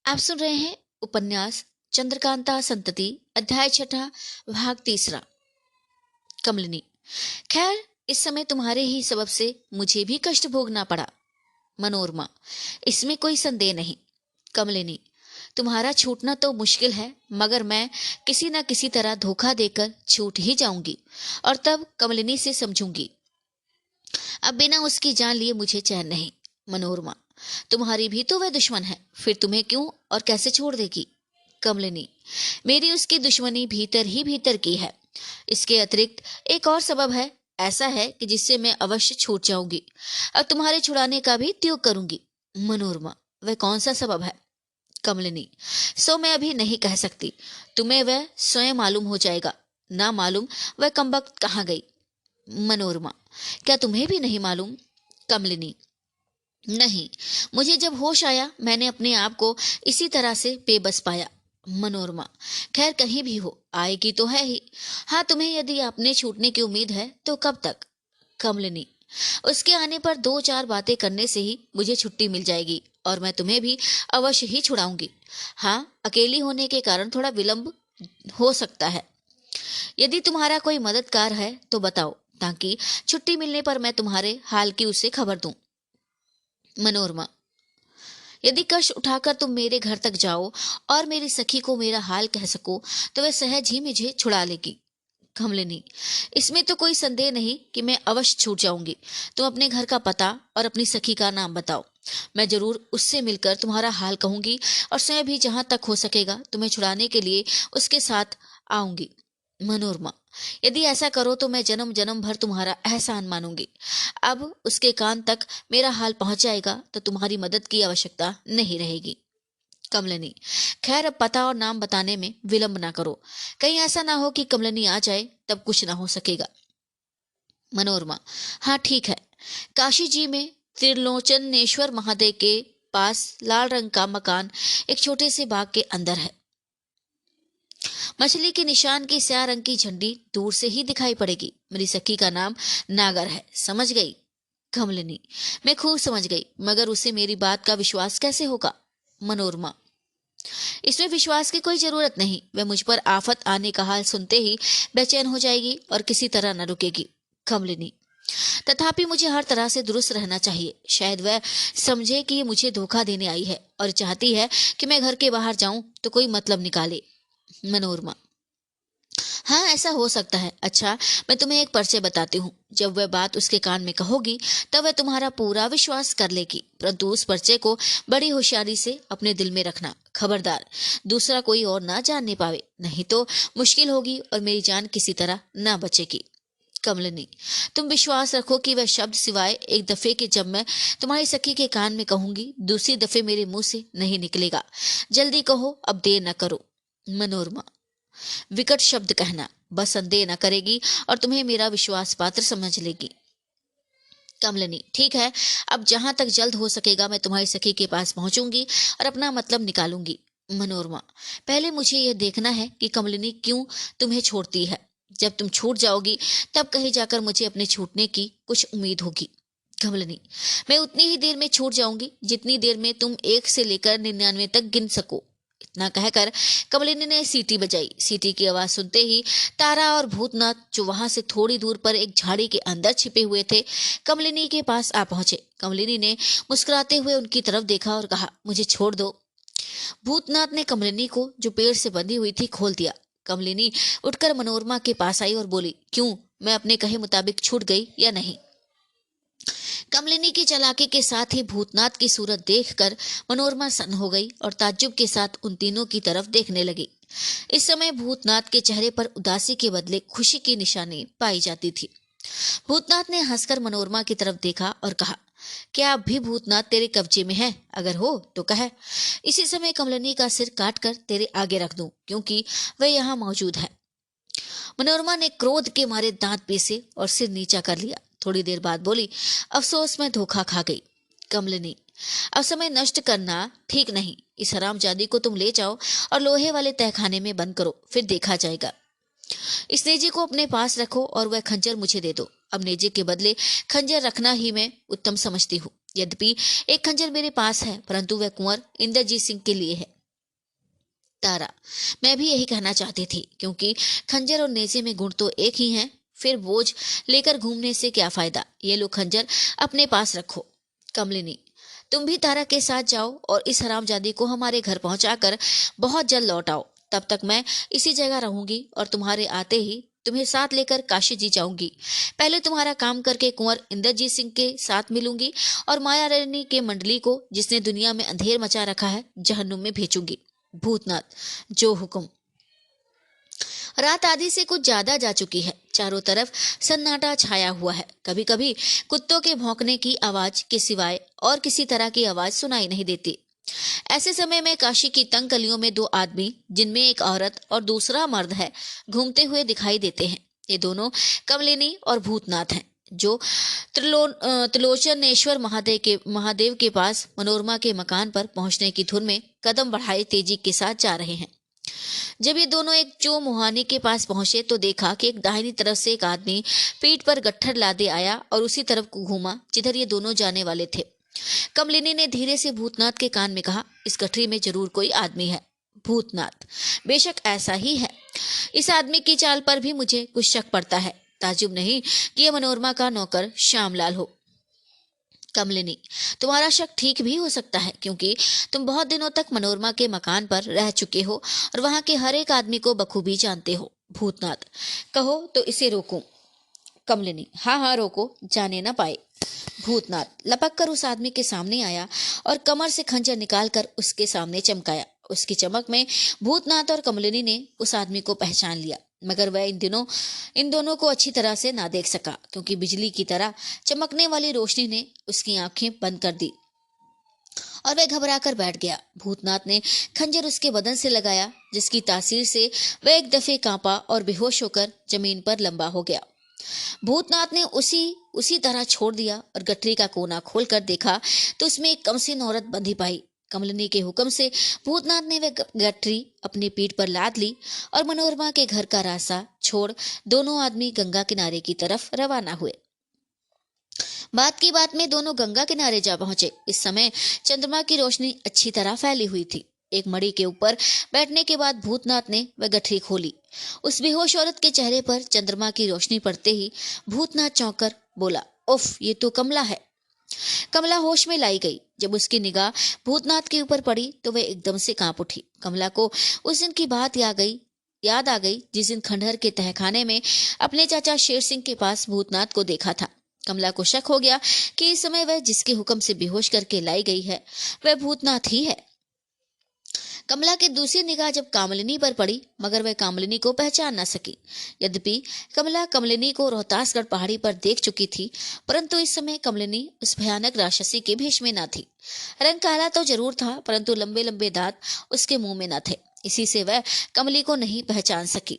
आप सुन रहे हैं उपन्यास चंद्रकांता संतति अध्याय छठा भाग तीसरा। कमलिनी। खैर, इस समय तुम्हारे ही सबब से मुझे भी कष्ट भोगना पड़ा। मनोरमा। इसमें कोई संदेह नहीं। कमलिनी। तुम्हारा छूटना तो मुश्किल है, मगर मैं किसी न किसी तरह धोखा देकर छूट ही जाऊंगी और तब कमलिनी से समझूंगी। अब बिना उसकी जान लिए मुझे चैन नहीं। मनोरमा। तुम्हारी भी तो वह दुश्मन है, फिर तुम्हें क्यों और कैसे छोड़ देगी? कमलिनी। मेरी उसकी दुश्मनी भीतर ही भीतर की है। इसके अतिरिक्त एक और सबब है, ऐसा है कि जिससे मैं अवश्य छूट जाऊंगी और तुम्हारे छुड़ाने का भी त्याग करूंगी। मनोरमा। वह कौन सा सबब है? कमलिनी। सो मैं अभी नहीं कह सकती, तुम्हें वह स्वयं मालूम हो जाएगा। ना मालूम वह कमबख्त कहाँ गई। मनोरमा। क्या तुम्हें भी नहीं मालूम? कमलिनी। नहीं, मुझे जब होश आया मैंने अपने आप को इसी तरह से बेबस पाया। मनोरमा। खैर, कहीं भी हो, आएगी तो है ही। हाँ, तुम्हें यदि अपने छूटने की उम्मीद है तो कब तक? कमलिनी। उसके आने पर दो चार बातें करने से ही मुझे छुट्टी मिल जाएगी और मैं तुम्हें भी अवश्य ही छुड़ाऊंगी। हाँ, अकेली होने के कारण थोड़ा विलंब हो सकता है। यदि तुम्हारा कोई मददगार है तो बताओ, ताकि छुट्टी मिलने पर मैं तुम्हारे हाल की उसे खबर दूं। मनोरमा। यदि कष्ट उठाकर तुम मेरे घर तक जाओ और मेरी सखी को मेरा हाल कह सको तो वह सहज ही मुझे छुड़ा लेगी। कमलिनी। इसमें तो कोई संदेह नहीं कि मैं अवश्य छूट जाऊंगी। तुम अपने घर का पता और अपनी सखी का नाम बताओ, मैं जरूर उससे मिलकर तुम्हारा हाल कहूंगी और स्वयं भी जहां तक हो सकेगा तुम्हें छुड़ाने के लिए उसके साथ आऊंगी। मनोरमा। यदि ऐसा करो तो मैं जन्म जन्म भर तुम्हारा एहसान मानूंगी। अब उसके कान तक मेरा हाल पहुंच जाएगा तो तुम्हारी मदद की आवश्यकता नहीं रहेगी। कमलिनी। खैर, अब पता और नाम बताने में विलंब ना करो, कहीं ऐसा ना हो कि कमलिनी आ जाए तब कुछ ना हो सकेगा। मनोरमा। हाँ, ठीक है। काशी जी में त्रिलोचनेश्वर महादेव के पास लाल रंग का मकान एक छोटे से बाग के अंदर है। मछली के निशान की स्याह रंग की झंडी दूर से ही दिखाई पड़ेगी। मेरी सखी का नाम नागर है, समझ गई? कमलिनी। मैं खूब समझ गई, मगर उसे मेरी बात का विश्वास कैसे होगा? मनोरमा। इसमें विश्वास की कोई जरूरत नहीं। वह मुझ पर आफत आने का हाल सुनते ही बेचैन हो जाएगी और किसी तरह न रुकेगी। कमलिनी। तथापि मुझे हर तरह से दुरुस्त रहना चाहिए। शायद वह समझे कि ये मुझे धोखा देने आई है और चाहती है कि मैं घर के बाहर जाऊं तो कोई मतलब निकाले। मनोरमा। हाँ, ऐसा हो सकता है। अच्छा, मैं तुम्हें एक परिचय बताती हूँ। जब वह बात उसके कान में कहोगी तब वह तुम्हारा पूरा विश्वास कर लेगी, परंतु उस परिचय को बड़ी होशियारी से अपने दिल में रखना। खबरदार, दूसरा कोई और ना जानने पावे, नहीं तो मुश्किल होगी और मेरी जान किसी तरह ना बचेगी। कमलिनी। तुम विश्वास रखो कि वह शब्द सिवाय एक दफे के जब मैं तुम्हारी सखी के कान में कहूंगी, दूसरी दफे मेरे मुंह से नहीं निकलेगा। जल्दी कहो, अब देर न करो। मनोरमा। विकट शब्द कहना, बस संदेह न करेगी और तुम्हें मेरा विश्वास पात्र समझ लेगी। कमलिनी। ठीक है, अब जहां तक जल्द हो सकेगा मैं तुम्हारी सखी के पास पहुंचूंगी और अपना मतलब निकालूंगी। मनोरमा। पहले मुझे यह देखना है कि कमलिनी क्यों तुम्हें छोड़ती है। जब तुम छूट जाओगी तब कहीं जाकर मुझे अपने छूटने की कुछ उम्मीद होगी। कमलिनी। मैं उतनी ही देर में छूट जाऊंगी जितनी देर में तुम 1 से लेकर 99 तक गिन सको। इतना कहकर कमलिनी ने सीटी बजाई। सीटी की आवाज सुनते ही तारा और भूतनाथ, जो वहां से थोड़ी दूर पर एक झाड़ी के अंदर छिपे हुए थे, कमलिनी के पास आ पहुंचे। कमलिनी ने मुस्कुराते हुए उनकी तरफ देखा और कहा, मुझे छोड़ दो। भूतनाथ ने कमलिनी को, जो पेड़ से बंधी हुई थी, खोल दिया। कमलिनी उठकर मनोरमा के पास आई और बोली, क्यों, मैं अपने कहे मुताबिक छूट गई या नहीं? कमलिनी की चालाकी के साथ ही भूतनाथ की सूरत देखकर मनोरमा सन्न हो गई और ताज्जुब के साथ उन तीनों की तरफ देखने लगी। इस समय भूतनाथ के चेहरे पर उदासी के बदले खुशी की निशानी पाई जाती थी। भूतनाथ ने हंसकर मनोरमा की तरफ देखा और कहा, क्या अब भी भूतनाथ तेरे कब्जे में है? अगर हो तो कह, इसी समय कमलिनी का सिर काटकर तेरे आगे रख दूं, क्योंकि वह यहाँ मौजूद है। मनोरमा ने क्रोध के मारे दांत पीसे और सिर नीचा कर लिया। थोड़ी देर बाद बोली, अफसोस, मैं धोखा खा गई। कमलिनी। अब समय नष्ट करना ठीक नहीं। इस हरामजादी को तुम ले जाओ और लोहे वाले तहखाने में बंद करो, फिर देखा जाएगा। इस नेजी को अपने पास रखो और वह खंजर मुझे दे दो। अब नेजी के बदले खंजर रखना ही मैं उत्तम समझती हूँ। यद्यपि एक खंजर मेरे पास है, परंतु वह कुंवर इंद्रजीत सिंह के लिए है। तारा, मैं भी यही कहना चाहती थी, क्योंकि खंजर और नेज़े में गुण तो एक ही हैं। फिर बोझ लेकर घूमने से क्या फायदा। ये लो खंजर अपने पास रखो। कमलिनी, तुम भी तारा के साथ जाओ और इस हरामजादी को हमारे घर पहुंचाकर बहुत जल्द लौट आओ। तब तक मैं इसी जगह रहूंगी और तुम्हारे आते ही तुम्हें साथ लेकर काशी जी जाऊंगी। पहले तुम्हारा काम करके कुंवर इंद्रजीत सिंह के साथ मिलूंगी और माया रानी के मंडली को, जिसने दुनिया में अंधेर मचा रखा है, जहन्नुम में भेजूंगी। भूतनाथ, जो हुक्म। रात आधी से कुछ ज्यादा जा चुकी है। चारों तरफ सन्नाटा छाया हुआ है। कभी कभी कुत्तों के भौंकने की आवाज के सिवाय और किसी तरह की आवाज सुनाई नहीं देती। ऐसे समय में काशी की तंग गलियों में दो आदमी, जिनमें एक औरत और दूसरा मर्द है, घूमते हुए दिखाई देते हैं। ये दोनों कमलिनी और भूतनाथ हैं, जो त्रिलोचनेश्वर महादेव के पास मनोरमा के मकान पर पहुंचने की धुन में कदम बढ़ाए तेजी के साथ जा रहे हैं। जब ये दोनों एक चो मुहाने के पास पहुंचे तो देखा कि एक दाहिनी तरफ से एक आदमी पीठ पर गट्ठर लादे आया और उसी तरफ को घूमा जिधर ये दोनों जाने वाले थे। कमलिनी ने धीरे से भूतनाथ के कान में कहा, इस गठरी में जरूर कोई आदमी है। भूतनाथ, बेशक ऐसा ही है। इस आदमी की चाल पर भी मुझे कुछ शक पड़ता है। ताजुब नहीं कि यह मनोरमा का नौकर श्यामलाल हो। कमलिनी, तुम्हारा शक ठीक भी हो सकता है, क्योंकि तुम बहुत दिनों तक मनोरमा के मकान पर रह चुके हो और वहां के हर एक आदमी को बखूबी जानते हो। भूतनाथ, कहो तो इसे रोकूं। कमलिनी, हाँ हाँ रोको, जाने ना पाए। भूतनाथ लपक कर उस आदमी के सामने आया और कमर से खंजर निकालकर उसके सामने चमकाया। उसकी चमक में भूतनाथ और कमलिनी ने उस आदमी को पहचान लिया, मगर वह इन दोनों को अच्छी तरह से ना देख सका, क्योंकि बिजली की तरह चमकने वाली रोशनी ने उसकी आंखें बंद कर दी और वह घबरा कर बैठ गया। भूतनाथ ने खंजर उसके बदन से लगाया, जिसकी तासीर से वह एक दफे कांपा और बेहोश होकर जमीन पर लंबा हो गया। भूतनाथ ने उसी तरह छोड़ दिया और गठरी का कोना खोलकर देखा तो उसमें एक कमसीन औरत बंधी पाई। कमलिनी के हुक्म से भूतनाथ ने वह गठरी अपनी पीठ पर लाद ली और मनोरमा के घर का रास्ता छोड़ दोनों आदमी गंगा किनारे की तरफ रवाना हुए। बात की बात में दोनों गंगा किनारे जा पहुंचे। इस समय चंद्रमा की रोशनी अच्छी तरह फैली हुई थी। एक मड़ी के ऊपर बैठने के बाद भूतनाथ ने वह गठरी खोली। उस बेहोश औरत के चेहरे पर चंद्रमा की रोशनी पड़ते ही भूतनाथ चौंक कर बोला, उफ, ये तो कमला है। कमला होश में लाई गई। जब उसकी निगाह भूतनाथ के ऊपर पड़ी तो वह एकदम से कांप उठी। कमला को उस दिन की बात याद आ गई जिस दिन खंडहर के तहखाने में अपने चाचा शेर सिंह के पास भूतनाथ को देखा था। कमला को शक हो गया कि इस समय वह जिसके हुक्म से बेहोश करके लाई गई है वह भूतनाथ ही है। कमला की दूसरी निगाह जब कामलिनी पर पड़ी, मगर वह कामलिनी को पहचान न सकी। यद्यपि कमला कमलिनी को रोहतासगढ़ पहाड़ी पर देख चुकी थी, परंतु इस समय कमलिनी उस भयानक राक्षसी के भेष में न थी। रंग काला तो जरूर था, परंतु लंबे लंबे दांत उसके मुंह में न थे। इसी से वह कमली को नहीं पहचान सकी।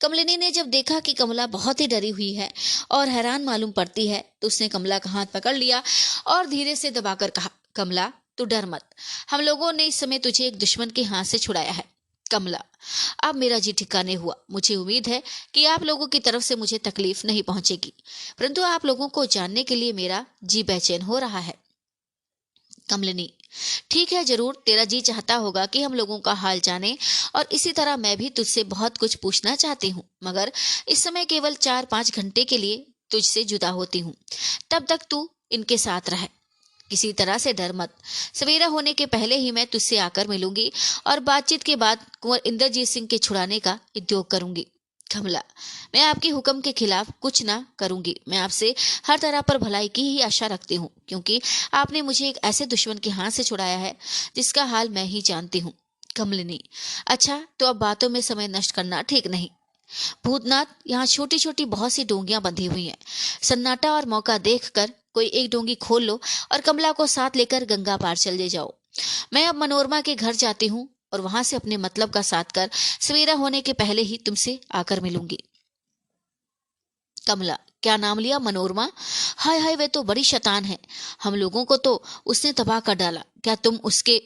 कमलिनी ने जब देखा कि कमला बहुत ही डरी हुई है और हैरान मालूम पड़ती है, तो उसने कमला का हाथ पकड़ लिया और धीरे से दबाकर कहा, कमला तू डर मत, हम लोगों ने इस समय तुझे एक दुश्मन के हाथ से छुड़ाया है। कमला, अब मेरा जी ठिकाने हुआ। मुझे उम्मीद है कि आप लोगों की तरफ से मुझे तकलीफ नहीं पहुंचेगी, परंतु आप लोगों को जानने के लिए मेरा जी बेचैन हो रहा है। कमलिनी, ठीक है, जरूर तेरा जी चाहता होगा कि हम लोगों का हाल जाने, और इसी तरह मैं भी तुझसे बहुत कुछ पूछना चाहती हूँ, मगर इस समय केवल 4-5 घंटे के लिए तुझसे जुदा होती हूँ। तब तक तू इनके साथ रह। किसी तरह से डर मत। सवेरा होने के पहले ही मैं तुझसे आकर मिलूंगी और बातचीत के बाद कुंवर इंद्रजीत सिंह के छुड़ाने का उद्योग करूंगी। कमला, मैं आपके हुक्म के खिलाफ कुछ ना करूंगी। मैं आपसे हर तरह पर भलाई की ही आशा रखती हूँ, क्योंकि आपने मुझे एक ऐसे दुश्मन के हाथ से छुड़ाया है जिसका हाल मैं ही जानती हूँ। कमलिनी, अच्छा तो अब बातों में समय नष्ट करना ठीक नहीं। भूतनाथ, यहाँ छोटी छोटी बहुत सी डोंगियां बंधी हुई हैं। सन्नाटा और मौका देखकर कोई एक डोंगी खोल लो और कमला को साथ लेकर गंगा पार चले जाओ। मैं अब मनोरमा के घर जाती हूँ और वहां से अपने मतलब का साथ कर सवेरा होने के पहले ही तुमसे आकर मिलूंगी। कमला, क्या नाम लिया? मनोरमा? हाय हाय, वे तो बड़ी शैतान है। हम लोगों को तो उसने तबाह कर डाला। क्या तुम उसके?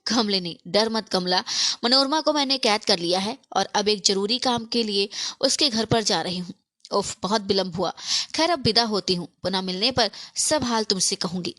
कमलिनी, डर मत कमला, मनोरमा को मैंने कैद कर लिया है और अब एक जरूरी काम के लिए उसके घर पर जा रही हूँ। उफ, बहुत विलंब हुआ। खैर अब विदा होती हूँ, पुनः मिलने पर सब हाल तुमसे कहूंगी।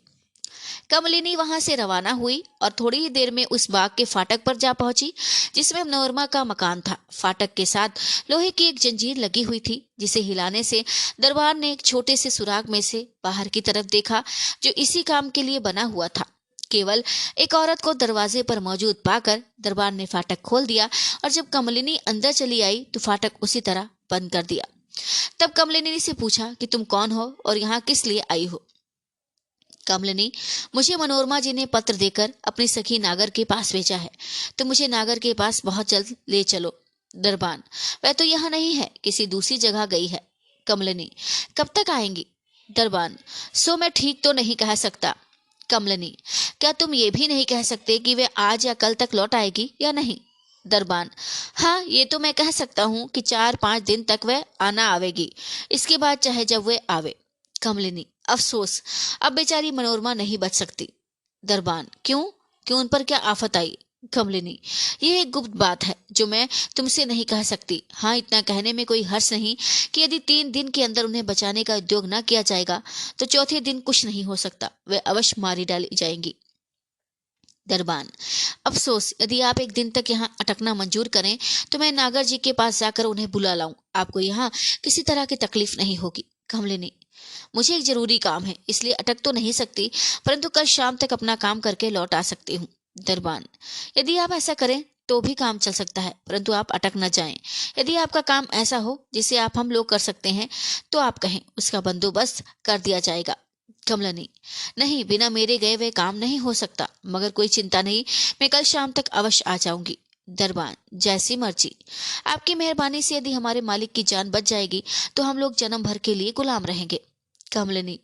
कमलिनी वहां से रवाना हुई और थोड़ी ही देर में उस बाग के फाटक पर जा पहुंची जिसमें मनोरमा का मकान था। फाटक के साथ लोहे की एक जंजीर लगी हुई थी जिसे हिलाने से दरबार ने एक छोटे से सुराग में से बाहर की तरफ देखा जो इसी काम के लिए बना हुआ था। केवल एक औरत को दरवाजे पर मौजूद पाकर दरबार ने फाटक खोल दिया और जब कमलिनी अंदर चली आई तो फाटक उसी तरह बंद कर दिया। तब कमलिनी से पूछा कि तुम कौन हो और यहाँ किस लिए आई हो। कमलिनी, मुझे मनोरमा जी ने पत्र देकर अपनी सखी नागर के पास भेजा है, तो मुझे नागर के पास बहुत जल्द ले चलो। दरबान, वह तो यहाँ नहीं है, किसी दूसरी जगह गई है। कमलिनी, कब तक आएंगी? दरबान, सो मैं ठीक तो नहीं कह सकता। कमलिनी, क्या तुम ये भी नहीं कह सकते कि वे आज या कल तक लौट आएगी या नहीं? दरबान, हाँ ये तो मैं कह सकता हूँ कि 4-5 दिन तक वह आना आवेगी, इसके बाद चाहे जब वे आवे। कमलिनी, अफसोस, अब बेचारी मनोरमा नहीं बच सकती। दरबान, क्यों? क्यों, उन पर क्या आफत आई? कमलिनी, यह एक गुप्त बात है जो मैं तुमसे नहीं कह सकती। हाँ, इतना कहने में कोई हर्ष नहीं कि यदि 3 दिन के अंदर उन्हें बचाने का उद्योग न किया जाएगा तो चौथे दिन कुछ नहीं हो सकता, वे अवश्य मारी डाली जाएंगी। दरबान, अफसोस, यदि आप एक दिन तक यहाँ अटकना मंजूर करें तो मैं नागर जी के पास जाकर उन्हें बुला लाऊं। आपको यहाँ किसी तरह की तकलीफ नहीं होगी। कमलिनी, मुझे एक जरूरी काम है, इसलिए अटक तो नहीं सकती, परंतु कल शाम तक अपना काम करके लौट आ सकती हूँ। दरबान, यदि आप ऐसा करें तो भी काम चल सकता है, परंतु आप अटक न जाएं। यदि आपका काम ऐसा हो जिसे आप हम लोग कर सकते हैं तो आप कहें, उसका बंदोबस्त कर दिया जाएगा। कमलिनी, नहीं, बिना मेरे गए हुए काम नहीं हो सकता, मगर कोई चिंता नहीं, मैं कल शाम तक अवश्य आ जाऊंगी। दरबान, जैसी मर्जी, आपकी मेहरबानी से यदि हमारे मालिक की जान बच जाएगी तो हम लोग जन्म भर के लिए गुलाम रहेंगे। कमलिनी,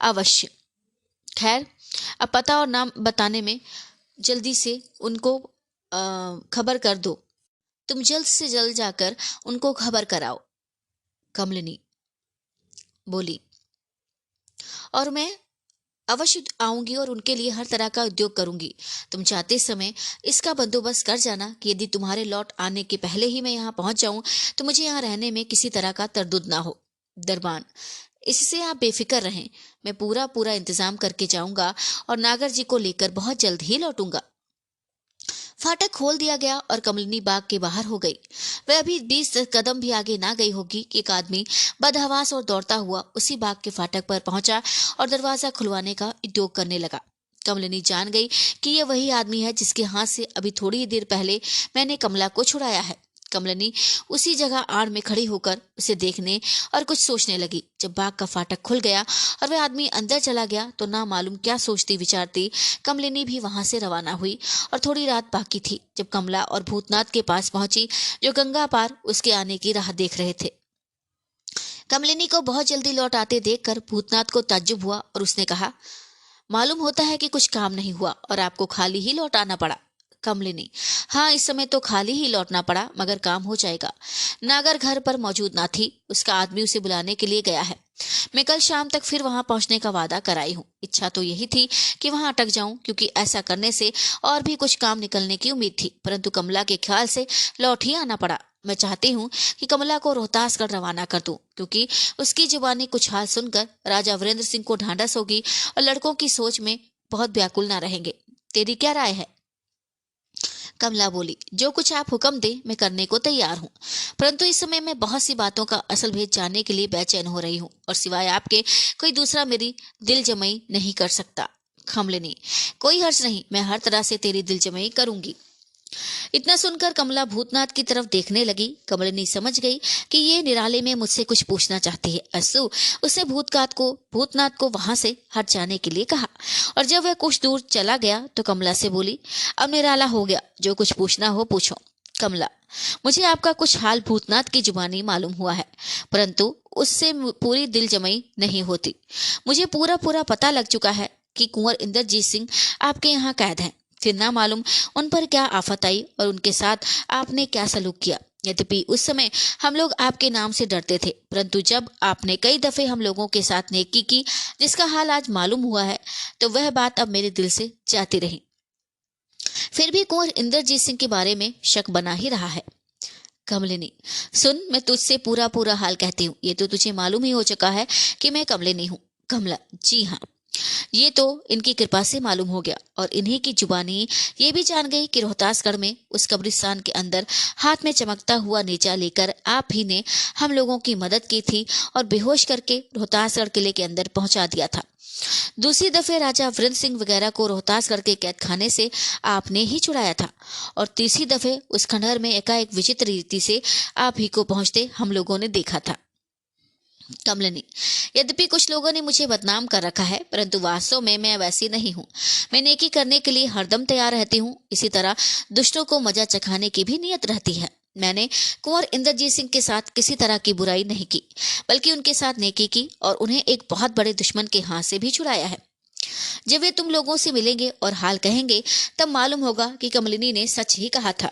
अवश्य। खैर, अब पता और नाम बताने में जल्दी से उनको खबर कर दो। तुम जल्द से जल्द जाकर उनको खबर कराओ। कमलिनी बोली, और मैं अवश्य आऊंगी और उनके लिए हर तरह का उद्योग करूंगी। तुम जाते समय इसका बंदोबस्त कर जाना कि यदि तुम्हारे लौट आने के पहले ही मैं यहाँ पहुंच जाऊं तो मुझे यहाँ रहने में किसी तरह का तरदुद ना हो। दरबान, इससे आप बेफिक्र रहें, मैं पूरा पूरा इंतजाम करके जाऊंगा और नागर जी को लेकर बहुत जल्द ही लौटूंगा। फाटक खोल दिया गया और कमलिनी बाग के बाहर हो गई। वह अभी 20 कदम भी आगे ना गई होगी कि एक आदमी बदहवास और दौड़ता हुआ उसी बाग के फाटक पर पहुंचा और दरवाजा खुलवाने का उद्योग करने लगा। कमलिनी जान गई कि यह वही आदमी है जिसके हाथ से अभी थोड़ी ही देर पहले मैंने कमला को छुड़ाया है। कमलिनी उसी जगह आड़ में खड़ी होकर उसे देखने और कुछ सोचने लगी। जब बाग का फाटक खुल गया और वह आदमी अंदर चला गया तो ना मालूम क्या सोचती विचारती कमलिनी भी वहां से रवाना हुई और थोड़ी रात बाकी थी जब कमला और भूतनाथ के पास पहुंची जो गंगा पार उसके आने की राह देख रहे थे। कमलिनी को बहुत जल्दी लौट आते देखकर भूतनाथ को ताज्जुब हुआ और उसने कहा, मालूम होता है कि कुछ काम नहीं हुआ और आपको खाली ही लौट आना पड़ा। कमलिनी, हाँ, इस समय तो खाली ही लौटना पड़ा, मगर काम हो जाएगा। नागर घर पर मौजूद ना थी, उसका आदमी उसे बुलाने के लिए गया है। मैं कल शाम तक फिर वहां पहुंचने का वादा कराई हूँ। इच्छा तो यही थी कि वहां अटक जाऊं, क्योंकि ऐसा करने से और भी कुछ काम निकलने की उम्मीद थी, परंतु कमला के ख्याल से लौट ही आना पड़ा। मैं चाहती हूँ कि कमला को रोहतासगढ़ रवाना कर दूं, क्योंकि उसकी जुबानी कुछ हाल सुनकर राजा वीरेंद्र सिंह को ढांढस होगी और लड़कों की सोच में बहुत व्याकुल ना रहेंगे। तेरी क्या राय है? कमला बोली, जो कुछ आप हुक्म दे मैं करने को तैयार हूँ, परंतु इस समय मैं बहुत सी बातों का असल भेद जानने के लिए बेचैन हो रही हूँ और सिवाय आपके कोई दूसरा मेरी दिल जमाई नहीं कर सकता। कमलिनी, कोई हर्ज नहीं, मैं हर तरह से तेरी दिल जमाई करूंगी। इतना सुनकर कमला भूतनाथ की तरफ देखने लगी। कमलिनी समझ गई कि ये निराले में मुझसे कुछ पूछना चाहती है। असु उसने भूतनाथ को वहां से हट जाने के लिए कहा और जब वह कुछ दूर चला गया तो कमला से बोली, अब निराला हो गया, जो कुछ पूछना हो पूछो। कमला, मुझे आपका कुछ हाल भूतनाथ की जुबानी मालूम हुआ है, परंतु उससे पूरी दिल जमाई नहीं होती। मुझे पूरा पूरा पता लग चुका है कि कुंवर इंद्रजीत सिंह आपके यहाँ कैद हैं। फिर ना मालूम उन पर क्या आफत आई और उनके साथ आपने क्या सलूक किया। यद्यपि उस समय हम लोग आपके नाम से डरते थे, परंतु जब आपने कई दफे हम लोगों के साथ नेकी की जिसका हाल आज मालूम हुआ है तो वह बात अब मेरे दिल से जाती रही। फिर भी कुंवर इंद्रजीत सिंह के बारे में शक बना ही रहा है। कमलिनी, सुन, मैं तुझसे पूरा पूरा हाल कहती हूँ। ये तो तुझे मालूम ही हो चुका है कि मैं कमलिनी हूँ। कमला, जी हाँ। ये तो इनकी कृपा से मालूम हो गया और इन्हीं की जुबानी ये भी जान गई कि रोहतासगढ़ में उस कब्रिस्तान के अंदर हाथ में चमकता हुआ नेजा लेकर आप ही ने हम लोगों की मदद की थी और बेहोश करके रोहतासगढ़ किले के अंदर पहुंचा दिया था। दूसरी दफे राजा वीरेंद्र सिंह वगैरह को रोहतासगढ़ के कैद खाने से आपने ही छुड़ाया था और तीसरी दफे उस खंडहर में एकाएक विचित्र रीति से आप ही को पहुंचते हम लोगों ने देखा था। कमलिनी, यद्यपि कुछ लोगों ने मुझे बदनाम कर रखा है, परंतु वास्तव में मैं वैसी नहीं हूँ। मैं नेकी करने के लिए हरदम तैयार रहती हूँ। इसी तरह दुष्टों को मजा चखाने की भी नियत रहती है। मैंने कुंवर इंद्रजीत सिंह के साथ किसी तरह की बुराई नहीं की, बल्कि उनके साथ नेकी की और उन्हें एक बहुत बड़े दुश्मन के हाथ से भी छुड़ाया है। जब वे तुम लोगों से मिलेंगे और हाल कहेंगे, तब मालूम होगा कि कमलिनी ने सच ही कहा था।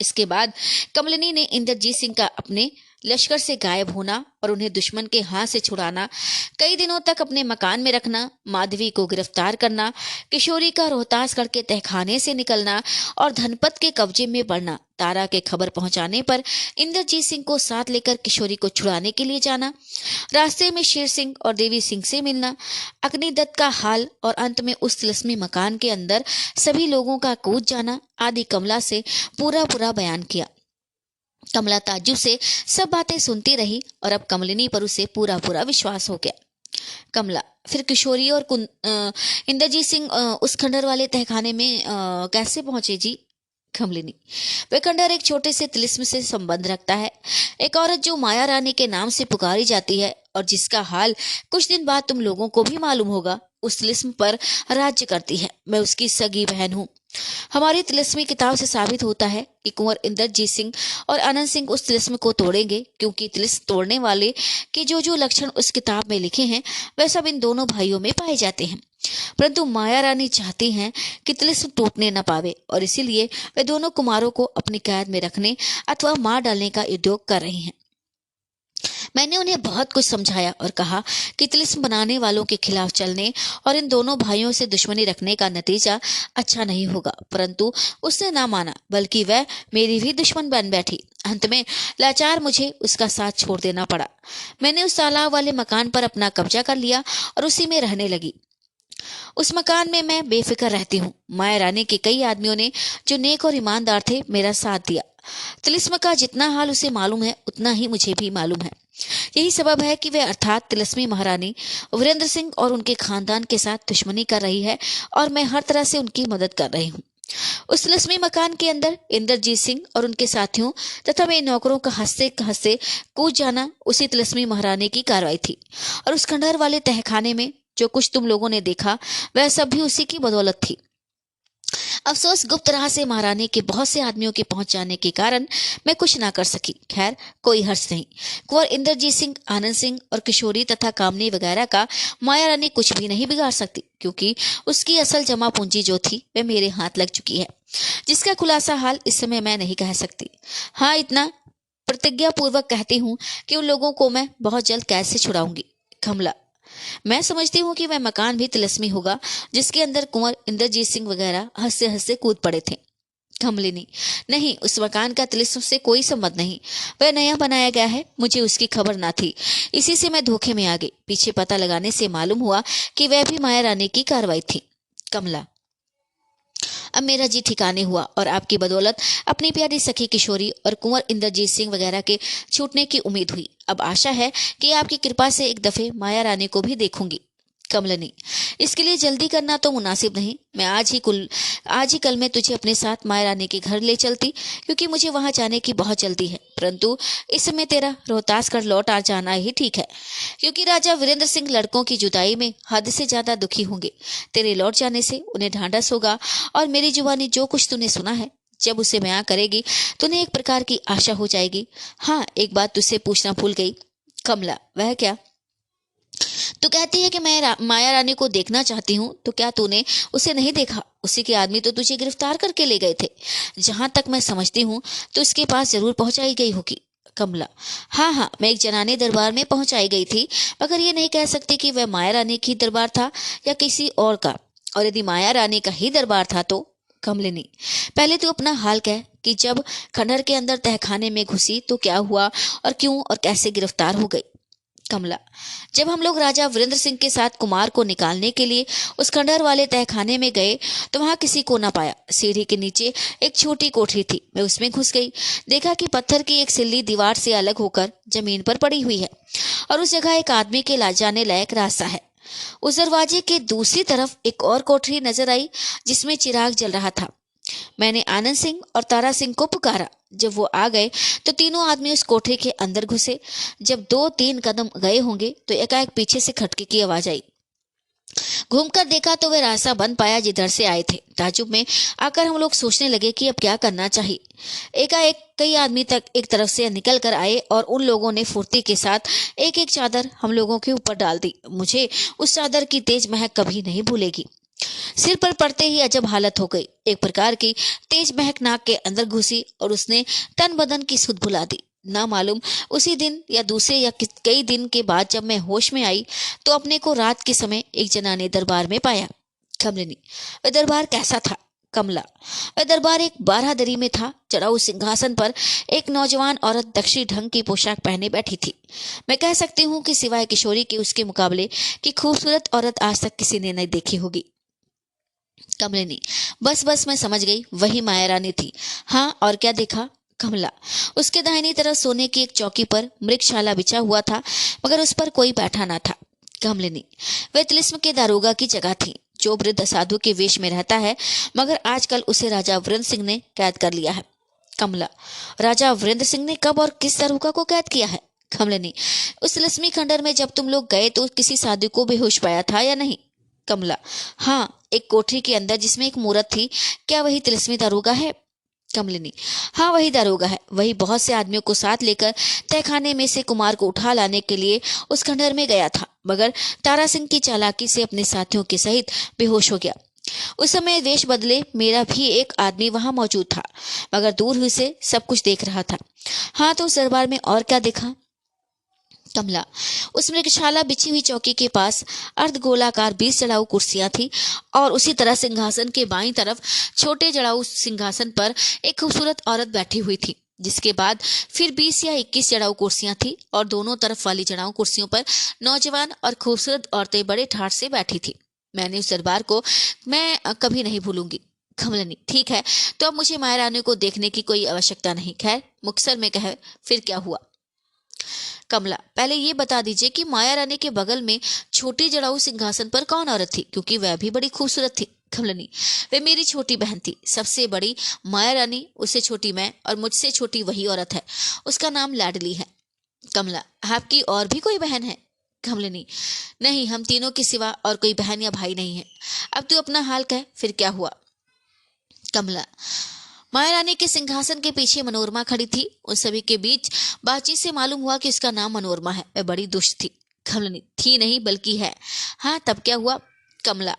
इसके बाद कमलिनी ने इंद्रजीत सिंह का अपने लश्कर से गायब होना और उन्हें दुश्मन के हाथ से छुड़ाना, कई दिनों तक अपने मकान में रखना, माधवी को गिरफ्तार करना, किशोरी का रोहतासगढ़ के तहखाने से निकलना और धनपत के कब्जे में पड़ना, तारा के खबर पहुंचाने पर इंद्रजीत सिंह को साथ लेकर किशोरी को छुड़ाने के लिए जाना, रास्ते में शेर सिंह और देवी सिंह से मिलना, अग्निदत्त का हाल और अंत में उस तिलस्मी मकान के अंदर सभी लोगों का कूद जाना आदि कमला से पूरा पूरा बयान किया। कमला ताज्जुब से सब बातें सुनती रही और अब कमलिनी पर उसे पूरा पूरा विश्वास हो गया। कमला, फिर किशोरी और इंद्रजीत सिंह उस खंडहर वाले तहखाने में कैसे पहुंचे जी? कमलिनी, वे खंडहर एक छोटे से तिलिस्म से संबंध रखता है। एक औरत जो माया रानी के नाम से पुकारी जाती है और जिसका हाल कुछ दिन बाद तुम लोगों को भी मालूम होगा, उस तिलिस्म पर राज्य करती है। मैं उसकी सगी बहन हूँ। हमारी तिलिस्मी किताब से साबित होता है कि कुंवर इंद्रजीत सिंह और आनंद सिंह उस तिलिस्म को तोड़ेंगे, क्योंकि तिलिस्म तोड़ने वाले के जो लक्षण उस किताब में लिखे हैं वह सब इन दोनों भाइयों में पाए जाते हैं। परंतु माया रानी चाहती हैं कि तिलिस्म टूटने न पावे और इसीलिए वे दोनों कुमारों को अपनी कैद में रखने अथवा मार डालने का उद्योग कर रही हैं। मैंने उन्हें बहुत कुछ समझाया और कहा कि तिलिस्म बनाने वालों के खिलाफ चलने और इन दोनों भाइयों से दुश्मनी रखने का नतीजा अच्छा नहीं होगा, परंतु उसने ना माना, बल्कि वह मेरी भी दुश्मन बन बैठी। अंत में लाचार मुझे उसका साथ छोड़ देना पड़ा। मैंने उस तालाब वाले मकान पर अपना कब्जा कर लिया और उसी में रहने लगी। उस मकान में मैं बेफिक्र रहती हूँ। माया रानी के कई आदमियों ने जो नेक और ईमानदार थे मेरा साथ दिया। तिलिस्म का जितना हाल उसे मालूम है उतना ही मुझे भी मालूम है। यही सबब है कि वे अर्थात तिलिस्मी महारानी वीरेंद्र सिंह और उनके खानदान के साथ दुश्मनी कर रही है और मैं हर तरह से उनकी मदद कर रही हूँ। उस तिलिस्मी मकान के अंदर इंद्रजीत सिंह और उनके साथियों तथा मेरे नौकरों का हंसते हंसते कूद जाना उसी तिलिस्मी महारानी की कार्रवाई थी और उस खंडहर वाले तहखाने में जो कुछ तुम लोगों ने देखा वह सब भी उसी की बदौलत थी। अफसोस गुप्त राह से महारानी के बहुत से आदमियों के पहुंच जाने के कारण मैं कुछ ना कर सकी। खैर, कोई हर्ष नहीं। कुंवर इंद्रजीत सिंह, आनंद सिंह और किशोरी तथा कामनी वगैरह का माया रानी कुछ भी नहीं बिगाड़ सकती, क्योंकि उसकी असल जमा पूंजी जो थी वह मेरे हाथ लग चुकी है, जिसका खुलासा हाल इस समय मैं नहीं कह सकती। हाँ, इतना प्रतिज्ञा पूर्वक कहती हूँ कि उन लोगों को मैं बहुत जल्द कैद से छुड़ाऊंगी। कमला, मैं समझती हूँ कि वह मकान भी तिलिस्मी होगा जिसके अंदर कुंवर इंद्रजीत सिंह वगैरह हंसते हंसते कूद पड़े थे। कमलिनी, नहीं, उस मकान का तिलिस्म से कोई संबंध नहीं। वह नया बनाया गया है, मुझे उसकी खबर ना थी, इसी से मैं धोखे में आ गई। पीछे पता लगाने से मालूम हुआ कि वह भी माया रानी की कार्रवाई थी। कमला, अब मेरा जी ठिकाने हुआ और आपकी बदौलत अपनी प्यारी सखी किशोरी और कुंवर इंद्रजीत सिंह वगैरह के छूटने की उम्मीद हुई। अब आशा है कि आपकी कृपा से एक दफे माया रानी को भी देखूंगी। कमलिनी, इसके लिए जल्दी करना तो मुनासिब नहीं। मैं आज ही कल मैं तुझे अपने साथ माया रानी के घर ले चलती, क्योंकि मुझे वहां जाने की बहुत जल्दी है। परंतु इस समय तेरा रोहतासगढ़ लौट आ जाना ही ठीक है, क्योंकि राजा वीरेंद्र सिंह लड़कों की जुदाई में हद से ज्यादा दुखी होंगे। तेरे लौट जाने से उन्हें ढांढस होगा और मेरी जुबानी जो कुछ तूने सुना है जब उसे बयां करेगी तो उन्हें एक प्रकार की आशा हो जाएगी। हाँ, एक बात तुझसे पूछना भूल गई। कमला, वह क्या? तू कहती है कि मैं माया रानी को देखना चाहती हूँ, तो क्या तूने उसे नहीं देखा? उसी के आदमी तो तुझे गिरफ्तार करके ले गए थे। जहां तक मैं समझती हूँ तो उसके पास जरूर पहुंचाई गई होगी। कमला, हाँ, मैं एक जनानी दरबार में पहुंचाई गई थी, मगर ये नहीं कह सकती कि वह माया रानी की दरबार था या किसी और का। और यदि माया रानी का ही दरबार था तो? कमलिनी, पहले तू अपना हाल कह कि जब खंडहर के अंदर तहखाने में घुसी तो क्या हुआ और क्यों और कैसे गिरफ्तार हो गई। कमला, जब हम लोग राजा वीरेंद्र सिंह के साथ कुमार को निकालने के लिए उस खंडहर वाले तहखाने में गए तो वहां किसी को न पाया। सीढ़ी के नीचे एक छोटी कोठरी थी। मैं उसमें घुस गई। देखा कि पत्थर की एक सिल्ली दीवार से अलग होकर जमीन पर पड़ी हुई है और उस जगह एक आदमी के ला जाने लायक रास्ता है। उस दरवाजे के दूसरी तरफ एक और कोठरी नजर आई जिसमें चिराग जल रहा था। मैंने आनंद सिंह और तारा सिंह को पुकारा। जब वो आ गए तो तीनों आदमी उस कोठरी के अंदर घुसे। जब 2-3 कदम गए होंगे तो एकाएक पीछे से खटके की आवाज आई। घूमकर देखा तो वे रास्ता बंद पाया जिधर से आए थे। ताज्जुब में आकर हम लोग सोचने लगे कि अब क्या करना चाहिए। एकाएक कई आदमी तक एक तरफ से निकल कर आए और उन लोगों ने फुर्ती के साथ एक एक चादर हम लोगों के ऊपर डाल दी। मुझे उस चादर की तेज महक कभी नहीं भूलेगी। सिर पर पड़ते ही अजब हालत हो गई। एक प्रकार की तेज महक नाक के अंदर घुसी और उसने तन बदन की सुध भुला दी। ना मालूम उसी दिन या दूसरे या कई दिन के बाद जब मैं होश में आई तो अपने को रात के समय एक जनाने दरबार में पाया। कमलिनी, वह दरबार कैसा था? कमला, वह दरबार एक बारादरी में था। चढ़ाऊ सिंहासन पर एक नौजवान औरत दक्षिणी ढंग की पोशाक पहने बैठी थी। मैं कह सकती हूँ कि सिवाय किशोरी के उसके मुकाबले की खूबसूरत औरत आज तक किसी ने नहीं देखी होगी। कमलिनी, बस मैं समझ गई, वही माया रानी थी। हाँ, और क्या देखा? कमला, उसके दाहिनी तरफ सोने की एक चौकी पर मृगशाला बिछा हुआ था मगर उस पर कोई बैठा ना था। कमलिनी, वह तिलिस्म के दारोगा की जगह थी जो वृद्ध साधु के वेश में रहता है मगर आजकल उसे राजा वीरेंद्र सिंह ने कैद कर लिया है। कमला, राजा वीरेंद्र सिंह ने कब और किस दारोगा को कैद किया है? कमलिनी, उस तिलिस्मी खंडर में जब तुम लोग गए तो किसी साधु को बेहोश पाया था या नहीं? कमला, हाँ, एक कोठरी के अंदर जिसमें एक मूरत थी। क्या वही तिलिस्मी दारोगा है? कमलिनी, हाँ, वही दारोगा है। वही बहुत से आदमियों को साथ लेकर तहखाने में से कुमार को उठा लाने के लिए उस खंडहर में गया था मगर तारा सिंह की चालाकी से अपने साथियों के सहित बेहोश हो गया। उस समय वेश बदले मेरा भी एक आदमी वहां मौजूद था मगर दूर हुई से सब कुछ देख रहा था। हाँ, तो उस दरबार में और क्या देखा? कमला, उस मृगशाला बिछी हुई चौकी के पास अर्धगोलाकार 20 जड़ाऊ कुर्सियां थी और उसी तरह सिंहासन के बाईं तरफ छोटे जड़ाऊ सिंहासन पर एक खूबसूरत औरत बैठी हुई थी। जिसके बाद फिर 20 या 21 जड़ाऊ कुर्सियां थी और दोनों तरफ वाली जड़ाऊ कुर्सियों पर नौजवान और खूबसूरत औरतें बड़े ठाठ से बैठी थी। मैंने उस दरबार को मैं कभी नहीं भूलूंगी। कमलिनी, ठीक है, तो अब मुझे माया रानी को देखने की कोई आवश्यकता नहीं। खैर, मुक्तसर में कहे फिर क्या हुआ? कमला, पहले ये बता दीजिए कि माया रानी के बगल में छोटी जड़ाऊ सिंहासन पर कौन औरत थी, क्योंकि वह भी बड़ी खूबसूरत थी। कमलनी, वे मेरी छोटी बहन थी। सबसे बड़ी माया रानी, उससे छोटी मैं और मुझसे छोटी वही औरत है। उसका नाम लाडली है। कमला, आपकी और भी कोई बहन है? कमलिनी, नहीं, हम तीनों के सिवा और कोई बहन या भाई नहीं है। अब तू अपना हाल कह, फिर क्या हुआ? कमला, माया रानी के सिंहासन के पीछे मनोरमा खड़ी थी। उन सभी के बीच बातचीत से मालूम हुआ कि इसका नाम मनोरमा है। वह बड़ी दुष्ट थी। कमलिनी, थी नहीं बल्कि है। हाँ, तब क्या हुआ? कमला,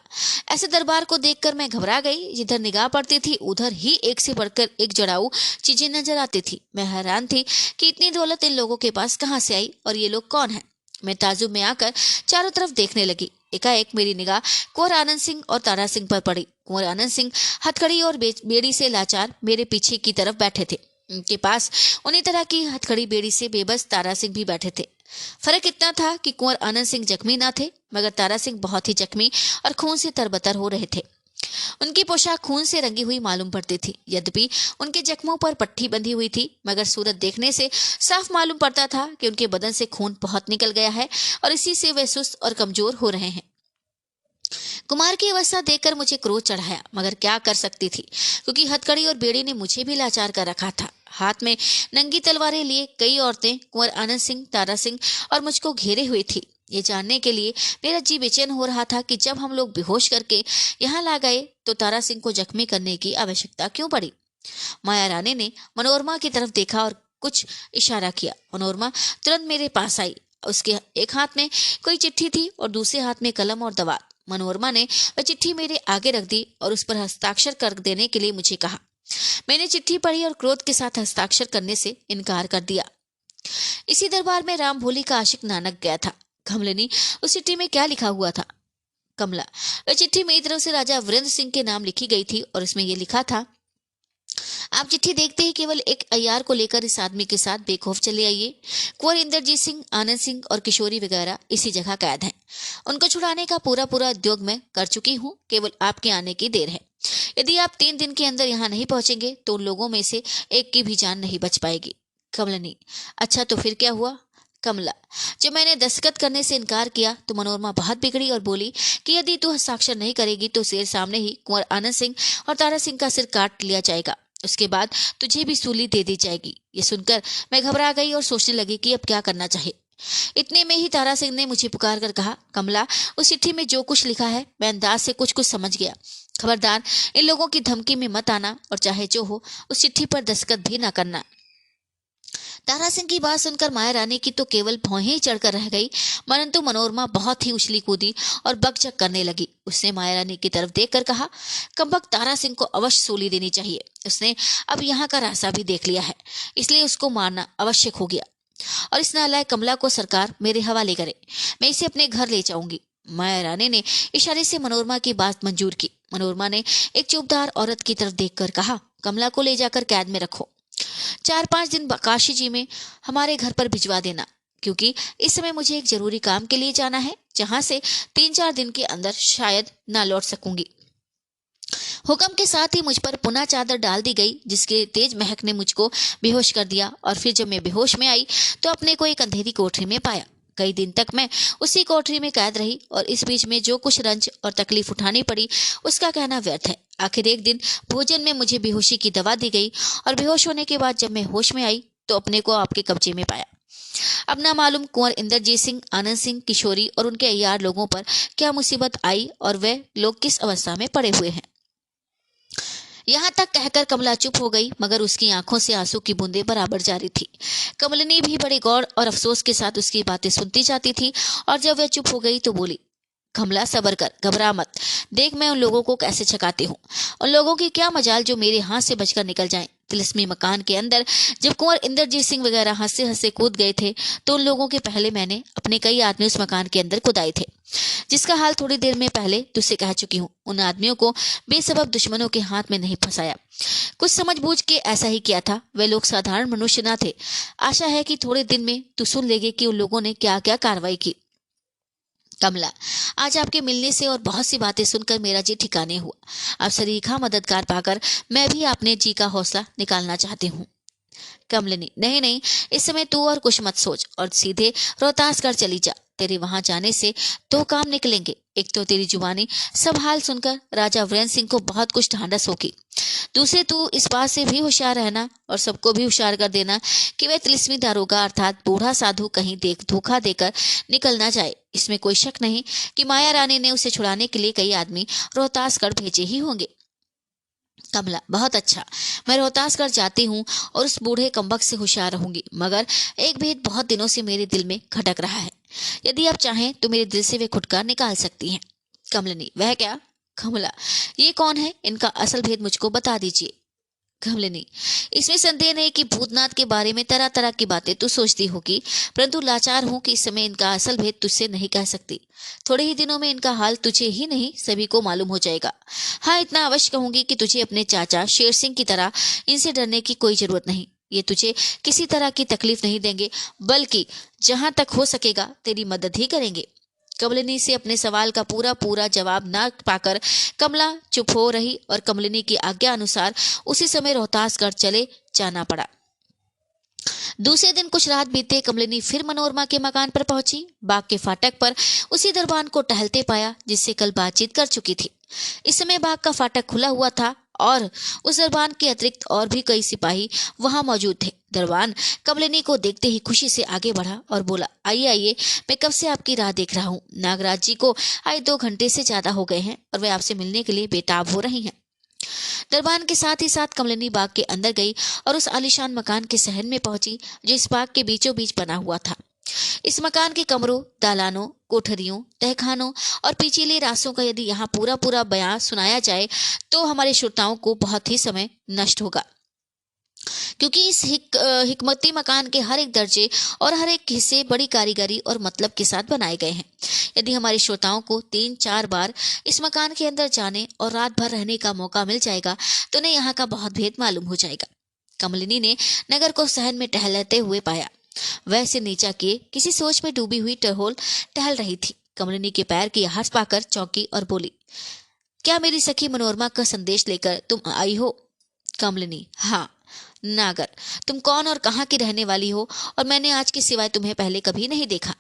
ऐसे दरबार को देखकर मैं घबरा गई। जिधर निगाह पड़ती थी उधर ही एक से बढ़कर एक जड़ाऊ चीजें नजर आती थी। मैं हैरान थी कि इतनी दौलत इन लोगों के पास कहाँ से आई और ये लोग कौन है। मैं ताजुब में आकर चारों तरफ देखने लगी। एकाएक मेरी निगाह कुंवर आनंद सिंह और तारा सिंह पर पड़ी। कुंवर आनंद सिंह हथकड़ी और बेड़ी से लाचार मेरे पीछे की तरफ बैठे थे। उनके पास उन्हीं तरह की हथकड़ी बेड़ी से बेबस तारा सिंह भी बैठे थे। फर्क इतना था कि कुंवर आनंद सिंह जख्मी ना थे मगर तारा सिंह बहुत ही जख्मी और खून से तरबतर हो रहे थे। उनकी पोशाक खून से रंगी हुई मालूम पड़ती थी। यद्यपि उनके जख्मों पर पट्टी बंधी हुई थी मगर सूरत देखने से साफ मालूम पड़ता था कि उनके बदन से खून बहुत निकल गया है और इसी से वे सुस्त और कमजोर हो रहे हैं। कुमार की अवस्था देखकर मुझे क्रोध चढ़ाया मगर क्या कर सकती थी, क्योंकि हथकड़ी और बेड़ी ने मुझे भी लाचार कर रखा था। हाथ में नंगी तलवारें लिए कई औरतें कुंवर आनंद सिंह, तारा सिंह और मुझको घेरे हुई थी। ये जानने के लिए मेरा जी बेचैन हो रहा था कि जब हम लोग बेहोश करके यहाँ ला गए तो तारा सिंह को जख्मी करने की आवश्यकता क्यों पड़ी। माया रानी ने मनोरमा की तरफ देखा और कुछ इशारा किया। मनोरमा तुरंत मेरे पास आई। उसके एक हाथ में कोई चिट्ठी थी और दूसरे हाथ में कलम और दवात। मनोरमा ने वह चिट्ठी मेरे आगे रख दी और उस पर हस्ताक्षर कर देने के लिए मुझे कहा। मैंने चिट्ठी पढ़ी और क्रोध के साथ हस्ताक्षर करने से इनकार कर दिया। इसी दरबार में राम भोली का आशिक नानक गया था। कमलिनी, उस चिट्ठी में क्या लिखा हुआ था? कमला, वह चिट्ठी मेरी तरफ से राजा वीरेंद्र सिंह के नाम लिखी गई थी और इसमें यह लिखा था, आप चिट्ठी देखते ही केवल एक अय्यार को लेकर इस आदमी के साथ बेखौफ चले आइए। कुंवर इंद्रजीत सिंह, आनंद सिंह और किशोरी वगैरह इसी जगह कैद हैं। उनको छुड़ाने का पूरा उद्योग मैं कर चुकी हूँ, केवल आपके आने की देर है। यदि आप 3 दिन के अंदर यहाँ नहीं पहुंचेंगे तो उन लोगों में से एक की भी जान नहीं बच पाएगी। कमलिनी, अच्छा तो फिर क्या हुआ? कमला, जब मैंने दस्तखत करने से इनकार किया तो मनोरमा बहुत बिगड़ी और बोली कि यदि तू हस्ताक्षर नहीं करेगी तो शेर सामने ही कुंवर आनंद सिंह और तारा सिंह का सिर काट लिया जाएगा। उसके बाद तुझे भी सूली दे दी जाएगी। ये सुनकर मैं घबरा गई और सोचने लगी कि अब क्या करना चाहिए। इतने में ही तारा सिंह ने मुझे पुकार कर कहा, कमला, उस चिट्ठी में जो कुछ लिखा है मैं अंदाज से कुछ समझ गया। खबरदार इन लोगों की धमकी में मत आना और चाहे जो हो उस चिट्ठी पर दस्तखत भी न करना। तारा सिंह की बात सुनकर माया रानी की तो केवल भौहें ही चढ़कर रह गई, परंतु मनोरमा बहुत ही उछली कूदी और बकझक करने लगी। उसने माया रानी की तरफ देखकर कहा, कमबख्त तारा सिंह को अवश्य सूली देनी चाहिए। उसने अब यहाँ का रास्ता भी देख लिया है, इसलिए उसको मारना आवश्यक हो गया। और इस नालायक कमला को सरकार मेरे हवाले करे, मैं इसे अपने घर ले जाऊंगी। माया रानी ने इशारे से मनोरमा की बात मंजूर की। मनोरमा ने एक चुपदार औरत की तरफ देखकर कहा, कमला को ले जाकर कैद में रखो। 4-5 दिन काशी जी में हमारे घर पर भिजवा देना, क्योंकि इस समय मुझे एक जरूरी काम के लिए जाना है, जहां से 3-4 दिन के अंदर शायद ना लौट सकूंगी। हुक्म के साथ ही मुझ पर पुनः चादर डाल दी गई, जिसके तेज महक ने मुझको बेहोश कर दिया। और फिर जब मैं बेहोश में आई तो अपने को एक अंधेरी कोठरी में पाया। कई दिन तक मैं उसी कोठरी में कैद रही और इस बीच में जो कुछ रंज और तकलीफ उठानी पड़ी उसका कहना व्यर्थ है। आखिर एक दिन भोजन में मुझे बेहोशी की दवा दी गई और बेहोश होने के बाद जब मैं होश में आई तो अपने को आपके कब्जे में पाया। अब ना मालूम कुंवर इंद्रजीत सिंह, आनंद सिंह, किशोरी और उनके अय्यार लोगों पर क्या मुसीबत आई और वे लोग किस अवस्था में पड़े हुए हैं। यहाँ तक कहकर कमला चुप हो गई, मगर उसकी आंखों से आंसू की बूंदें बराबर जारी थी। कमलिनी भी बड़े गौर और अफसोस के साथ उसकी बातें सुनती जाती थी और जब वह चुप हो गई तो बोली, कमला सब्र कर, घबरा मत। देख मैं उन लोगों को कैसे छकाती हूँ। उन लोगों की क्या मजाल जो मेरे हाथ से बचकर निकल जाएं। तिलिस्मी मकान के अंदर जब कुंवर इंद्रजीत सिंह वगैरह हंसते हंसते कूद गए थे तो उन लोगों के पहले मैंने अपने कई आदमी उस मकान के अंदर कुदाए थे, जिसका हाल थोड़ी देर में पहले तुझसे कह चुकी हूँ। उन आदमियों को बेसबब दुश्मनों के हाथ में नहीं फंसाया, कुछ समझबूझ के ऐसा ही किया था। वे लोग साधारण मनुष्य न थे। आशा है कि थोड़े दिन में तू सुन लेगी कि उन लोगों ने क्या क्या कार्रवाई की। कमला, आज आपके मिलने से और बहुत सी बातें सुनकर मेरा जी ठिकाने हुआ। अब सरीखा मददगार पाकर मैं भी अपने जी का हौसला निकालना चाहती हूँ। कमलिनी, नहीं नहीं, इस समय तू और कुछ मत सोच और सीधे रोहतास कर चली जा। तेरे वहां जाने से 2 काम निकलेंगे। एक तो तेरी जुबानी सब हाल सुनकर राजा वीरेंद्र सिंह को बहुत कुछ ढांढस होगी। दूसरे तू इस बात से भी होशियार रहना और सबको भी होशियार कर देना कि वह तिलिस्मी दारोगा अर्थात बूढ़ा साधु कहीं धोखा देकर निकल ना जाए। इसमें कोई शक नहीं कि माया रानी ने उसे छुड़ाने के लिए कई आदमी रोहतासगढ़ भेजे ही होंगे। कमला, बहुत अच्छा, मैं रोहतासगढ़ जाती हूँ और उस बूढ़े कमबख्त से होशियार रहूंगी, मगर एक भेद बहुत दिनों से मेरे दिल में खटक रहा है। यदि आप चाहें तो मेरे दिल से वे खुटकार निकाल सकती हैं। कमलिनी, वह क्या? कमला, ये कौन है? इनका असल भेद मुझको बता दीजिए। कमलिनी, इसमें संदेह नहीं कि भूतनाथ के बारे में तरह तरह की बातें तू सोचती होगी, परंतु लाचार हूं कि इस समय इनका असल भेद तुझसे नहीं कह सकती। थोड़े ही दिनों में इनका हाल तुझे ही नहीं सभी को मालूम हो जाएगा। हाँ, इतना अवश्य कहूंगी कि तुझे अपने चाचा शेर सिंह की तरह इनसे डरने की कोई जरूरत नहीं। ये तुझे किसी तरह की तकलीफ नहीं देंगे, बल्कि जहां तक हो सकेगा तेरी मदद ही करेंगे। कमलिनी से अपने सवाल का पूरा जवाब न पाकर कमला चुप हो रही और कमलिनी की आज्ञा अनुसार उसी समय रोहतासगढ़ चले जाना पड़ा। दूसरे दिन कुछ रात बीते कमलिनी फिर मनोरमा के मकान पर पहुंची। बाग के फाटक पर उसी दरबान को टहलते पाया जिससे कल बातचीत कर चुकी थी। इस समय बाग का फाटक खुला हुआ था और उस दरबान के अतिरिक्त और भी कई सिपाही वहां मौजूद थे। दरबान कमलिनी को देखते ही खुशी से आगे बढ़ा और बोला, आइए आइए, मैं कब से आपकी राह देख रहा हूँ। नागराज जी को आए 2 घंटे से ज्यादा हो गए हैं और वे आपसे मिलने के लिए बेताब हो रही हैं। दरबान के साथ ही साथ कमलिनी बाग के अंदर गई और उस आलीशान मकान के सहन में पहुंची जो इस बाग के बीचों बीच बना हुआ था। इस मकान के कमरों, दालानों, कोठरियों, तहखानों और पिचीले रासों का यदि यहाँ पूरा बयान सुनाया जाए तो हमारे श्रोताओं को बहुत ही समय नष्ट होगा। क्योंकि इस हिकमती मकान के हर एक दर्जे और हर एक हिस्से बड़ी कारीगरी और मतलब के साथ बनाए गए हैं। यदि हमारे श्रोताओं को 3-4 बार इस मकान के अंदर जाने और रात भर रहने का मौका मिल जाएगा तो उन्हें यहाँ का बहुत भेद मालूम हो जाएगा। कमलिनी ने नगर को सहन में टहलते हुए पाया। वह सिर नीचा किए किसी सोच में डूबी हुई टहल रही थी। कमलिनी के पैर की आहट पाकर चौंकी और बोली, क्या मेरी सखी मनोरमा का संदेश लेकर तुम आई हो? कमलिनी, हाँ। नागर, तुम कौन और कहाँ की रहने वाली हो, और मैंने आज के सिवाय तुम्हें पहले कभी नहीं देखा।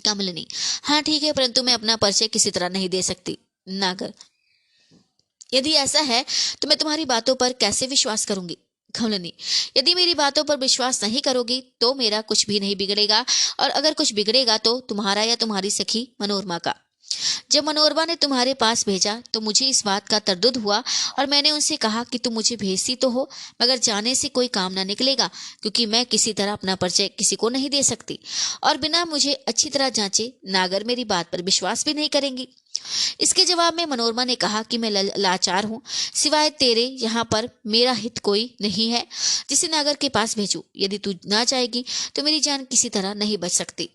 कमलिनी, हाँ ठीक है, परंतु मैं अपना परिचय किसी तरह नहीं दे सकती। नागर, यदि ऐसा है तो मैं तुम्हारी बातों पर कैसे विश्वास करूंगी? कमलिनी, यदि मेरी बातों पर विश्वास नहीं करोगी तो मेरा कुछ भी नहीं बिगड़ेगा, और अगर कुछ बिगड़ेगा तो तुम्हारा या तुम्हारी सखी मनोरमा का। जब मनोरमा ने तुम्हारे पास भेजा तो मुझे इस बात का तरदुद हुआ और मैंने उनसे कहा कि तुम मुझे भेजती तो हो, मगर जाने से कोई काम ना निकलेगा, क्योंकि मैं किसी तरह अपना परिचय किसी को नहीं दे सकती, और बिना मुझे अच्छी तरह जांचे नागर मेरी बात पर विश्वास भी नहीं करेंगी। इसके जवाब में मनोरमा ने कहा कि मैं लाचार हूँ, सिवाय तेरे यहाँ पर मेरा हित कोई नहीं है जिसे नागर के पास भेजूं। यदि तू ना चाहेगी तो मेरी जान किसी तरह नहीं बच सकती।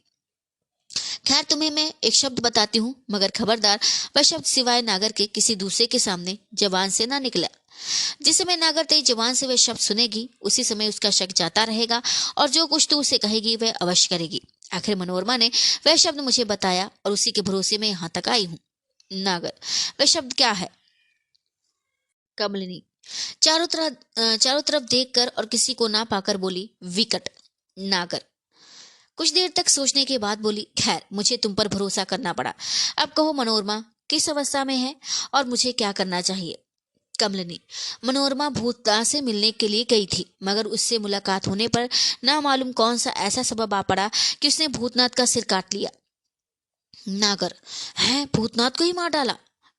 खैर, तुम्हें मैं एक शब्द बताती हूँ, मगर खबरदार वह शब्द सिवाय नागर के किसी दूसरे के सामने जबान से ना निकला। जिस समय नागर तेरी जबान से वह शब्द सुनेगी उसी समय उसका शक जाता रहेगा, और जो कुछ तू उसे कहेगी वह अवश्य करेगी। आखिर मनोरमा ने वह शब्द मुझे बताया और उसी के भरोसे में यहाँ तक आई हूँ। नागर, वह शब्द क्या है? कमलिनी चारों तरफ देखकर और किसी को ना पाकर बोली, विकट। नागर कुछ देर तक सोचने के बाद बोली, खैर मुझे तुम पर भरोसा करना पड़ा। अब कहो मनोरमा किस अवस्था में है और मुझे क्या करना चाहिए? कमलिनी, मनोरमा भूतनाथ से मिलने के लिए गई थी, मगर उससे मुलाकात होने पर ना मालूम कौन सा ऐसा सबब आ पड़ा कि उसने भूतनाथ का सिर काट लिया। नागर, है भूतनाथ को ही मार डाला?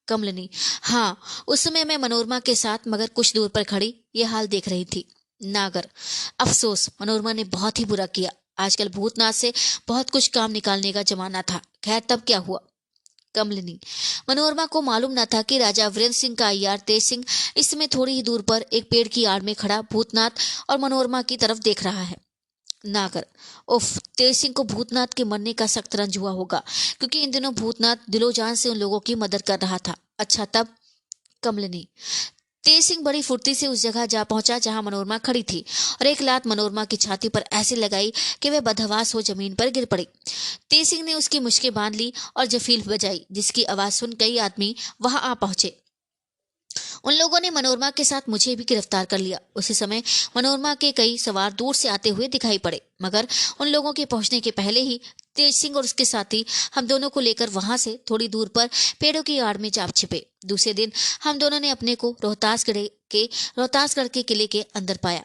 कमलिनी, हाँ, उस समय मैं मनोरमा के साथ मगर कुछ दूर पर खड़ी ये हाल देख रही थी। नागर, अफसोस, मनोरमा ने बहुत ही बुरा किया। आजकल भूतनाथ से बहुत कुछ काम निकालने का जमाना था। खैर, तब क्या हुआ? कमलिनी, मनोरमा को मालूम न था कि राजा वीरेंद्र सिंह का अय्यार तेज सिंह इस समय थोड़ी ही दूर पर एक पेड़ की आड़ में खड़ा भूतनाथ और मनोरमा की तरफ देख रहा है। नागर, उफ, तेज सिंह को भूतनाथ के मरने का सख्त रंज हुआ होगा, क्योंकि इन दिनों भूतनाथ दिलो जान से उन लोगों की मदद कर रहा था। अच्छा, तब? कमलिनी, तेज सिंह बड़ी फुर्ती से उस जगह जा पहुंचा जहां मनोरमा खड़ी थी, और एक लात मनोरमा की छाती पर ऐसे लगाई कि वह बदहवास हो जमीन पर गिर पड़ी। तेज सिंह ने उसकी मुश्कें बांध ली और जफील बजाई, जिसकी आवाज सुन कई आदमी वहां आ पहुंचे। उन लोगों ने मनोरमा के साथ मुझे भी गिरफ्तार कर लिया। उसी समय मनोरमा के कई सवार दूर से आते हुए दिखाई पड़े, मगर उन लोगों के पहुंचने के पहले ही तेज सिंह और उसके साथी हम दोनों को लेकर वहां से थोड़ी दूर पर पेड़ों की आड़ में जा छिपे। दूसरे दिन हम दोनों ने अपने को रोहतासगढ़ के किले के अंदर पाया।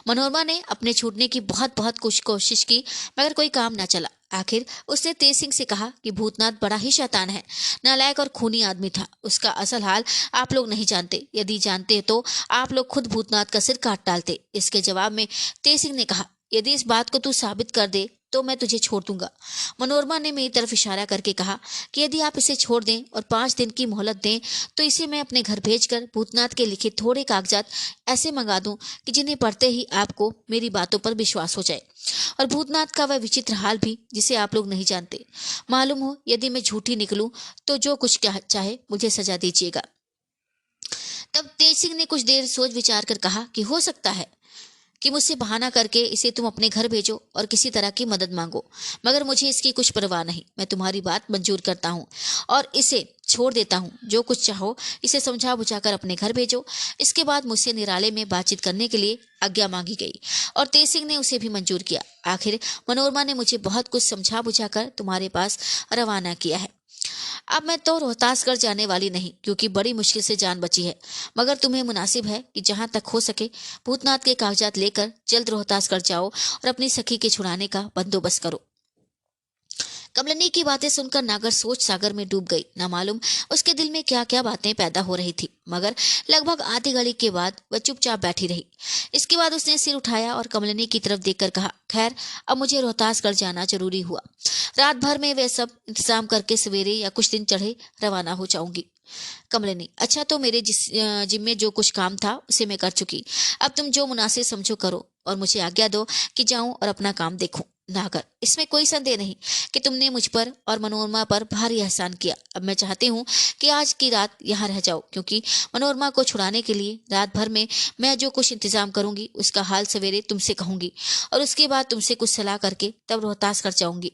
मनोरमा ने अपने छूटने की बहुत बहुत कुछ कोशिश की, मगर कोई काम न चला। आखिर उसने तेज सिंह से कहा कि भूतनाथ बड़ा ही शैतान है, नालायक और खूनी आदमी था। उसका असल हाल आप लोग नहीं जानते, यदि जानते तो आप लोग खुद भूतनाथ का सिर काट डालते। इसके जवाब में तेज सिंह ने कहा, यदि इस बात को तू साबित कर दे तो मैं तुझे छोड़ दूंगा। मनोरमा ने मेरी तरफ इशारा करके कहा कि यदि आप इसे छोड़ दें और 5 दिन की मोहलत दें तो इसे मैं अपने घर भेजकर भूतनाथ के लिखे थोड़े कागजात ऐसे मंगा दूं कि जिन्हें पढ़ते ही आपको मेरी बातों पर विश्वास हो जाए, और भूतनाथ का वह विचित्र हाल भी जिसे आप लोग नहीं जानते। मालूम हो, यदि मैं झूठी निकलूं तो जो कुछ चाहे मुझे सजा दीजिएगा। तब तेज सिंह ने कुछ देर सोच विचार कर कहा कि हो सकता है कि मुझसे बहाना करके इसे तुम अपने घर भेजो और किसी तरह की मदद मांगो, मगर मुझे इसकी कुछ परवाह नहीं। मैं तुम्हारी बात मंजूर करता हूँ और इसे छोड़ देता हूँ। जो कुछ चाहो इसे समझा बुझाकर अपने घर भेजो। इसके बाद मुझसे निराले में बातचीत करने के लिए आज्ञा मांगी गई और तेज सिंह ने उसे भी मंजूर किया। आखिर मनोरमा ने मुझे बहुत कुछ समझा बुझाकर तुम्हारे पास रवाना किया है। अब मैं तो रोहतासगढ़ जाने वाली नहीं, क्योंकि बड़ी मुश्किल से जान बची है, मगर तुम्हें मुनासिब है कि जहां तक हो सके भूतनाथ के कागजात लेकर जल्द रोहतासगढ़ जाओ और अपनी सखी के छुड़ाने का बंदोबस्त करो। कमलिनी की बातें सुनकर नागर सोच सागर में डूब गई। न मालूम उसके दिल में क्या क्या बातें पैदा हो रही थी, मगर लगभग आधी घड़ी के बाद वह चुपचाप बैठी रही। इसके बाद उसने सिर उठाया और कमलिनी की तरफ देखकर कहा, खैर अब मुझे रोहतासगढ़ जाना जरूरी हुआ। रात भर में वह सब इंतजाम करके सवेरे या कुछ दिन चढ़े रवाना हो जाऊंगी। कमलिनी, अच्छा तो मेरे जिम्मे जो कुछ काम था उसे मैं कर चुकी। अब तुम जो मुनासिब समझो करो और मुझे आज्ञा दो कि जाऊं और अपना काम देखूं। नागर, इसमें कोई संदेह नहीं कि तुमने मुझ पर और मनोरमा पर भारी एहसान किया। अब मैं चाहती हूँ कि आज की रात यहाँ रह जाओ, क्योंकि मनोरमा को छुड़ाने के लिए रात भर में मैं जो कुछ इंतजाम करूंगी उसका हाल सवेरे तुमसे कहूंगी और उसके बाद तुमसे कुछ सलाह करके तब रोहतास कर जाऊंगी।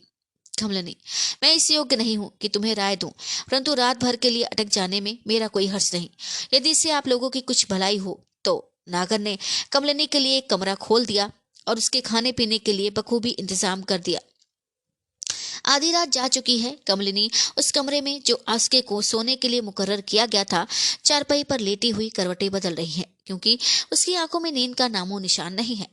कमलनी, मैं इस योग्य नहीं हूं कि तुम्हें राय दूं, परंतु रात भर के लिए अटक जाने में मेरा कोई हर्ष नहीं। यदि इससे आप लोगों की कुछ भलाई हो तो। नागर ने कमलनी के लिए एक कमरा खोल दिया और उसके खाने पीने के लिए बखूबी इंतजाम कर दिया। आधी रात जा चुकी है। कमलिनी उस कमरे में जो आस्के को सोने के लिए मुकर्रर किया गया था, चारपाई पर लेटी हुई करवटें बदल रही है, क्योंकि उसकी आंखों में नींद का नामो निशान नहीं है।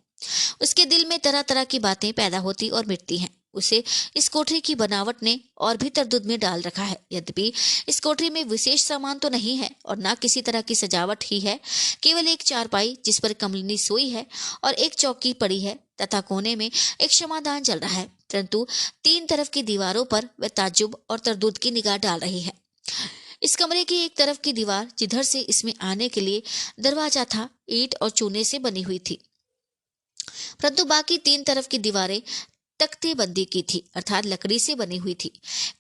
उसके दिल में तरह तरह की बातें पैदा होती और मिटती हैं। उसे इस कोठरी की बनावट ने और भी तरदुद में डाल रखा है। यद्यपि इस कोठरी में विशेष सामान तो नहीं है और ना किसी तरह की सजावट ही है, केवल एक चारपाई जिस पर कमलिनी सोई है और एक चौकी पड़ी है तथा कोने में एक क्षमादान चल रहा है, परंतु तीन तरफ की दीवारों पर वह ताज्जुब और तरदुद की निगाह डाल रही है। इस कमरे की एक तरफ की दीवार, जिधर से इसमें आने के लिए दरवाजा था, ईंट और चूने से बनी हुई थी, परंतु बाकी तीन तरफ की दीवारें तख्ते बंदी की थी, अर्थात लकड़ी से बनी हुई थी।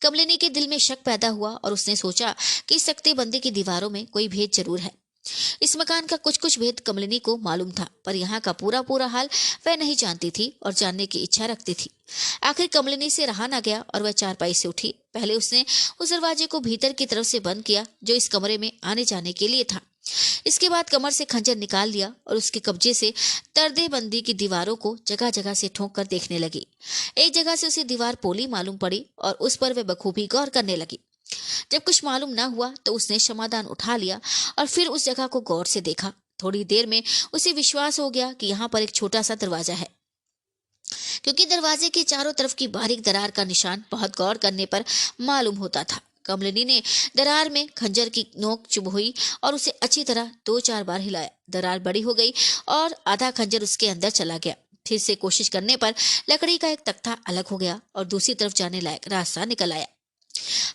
कमलिनी के दिल में शक पैदा हुआ और उसने सोचा कि इस तख्ते बंदी की दीवारों में कोई भेद जरूर है। इस मकान का कुछ कुछ भेद कमलिनी को मालूम था, पर यहाँ का पूरा पूरा हाल वह नहीं जानती थी और जानने की इच्छा रखती थी। आखिर कमलिनी से रहा न गया और वह चारपाई से उठी। पहले उसने उस दरवाजे को भीतर की तरफ से बंद किया जो इस कमरे में आने जाने के लिए था। इसके बाद कमर से खंजर निकाल लिया और उसके कब्जे से पर्दे बंदी की दीवारों को जगह जगह से ठोंक कर देखने लगी। एक जगह से उसे दीवार पोली मालूम पड़ी और उस पर वह बखूबी गौर करने लगी। जब कुछ मालूम न हुआ तो उसने क्षमादान उठा लिया और फिर उस जगह को गौर से देखा। थोड़ी देर में उसे विश्वास हो गया कि यहाँ पर एक छोटा सा दरवाजा है, क्योंकि दरवाजे के चारों तरफ की बारीक दरार का निशान बहुत गौर करने पर मालूम होता था। कमलिनी ने दरार में खंजर की नोक चुभ हुई और उसे अच्छी तरह 2-4 बार हिलाया। दरार बड़ी हो गई और आधा खंजर उसके अंदर चला गया। फिर से कोशिश करने पर लकड़ी का एक तख्ता अलग हो गया और दूसरी तरफ जाने लायक रास्ता निकल आया।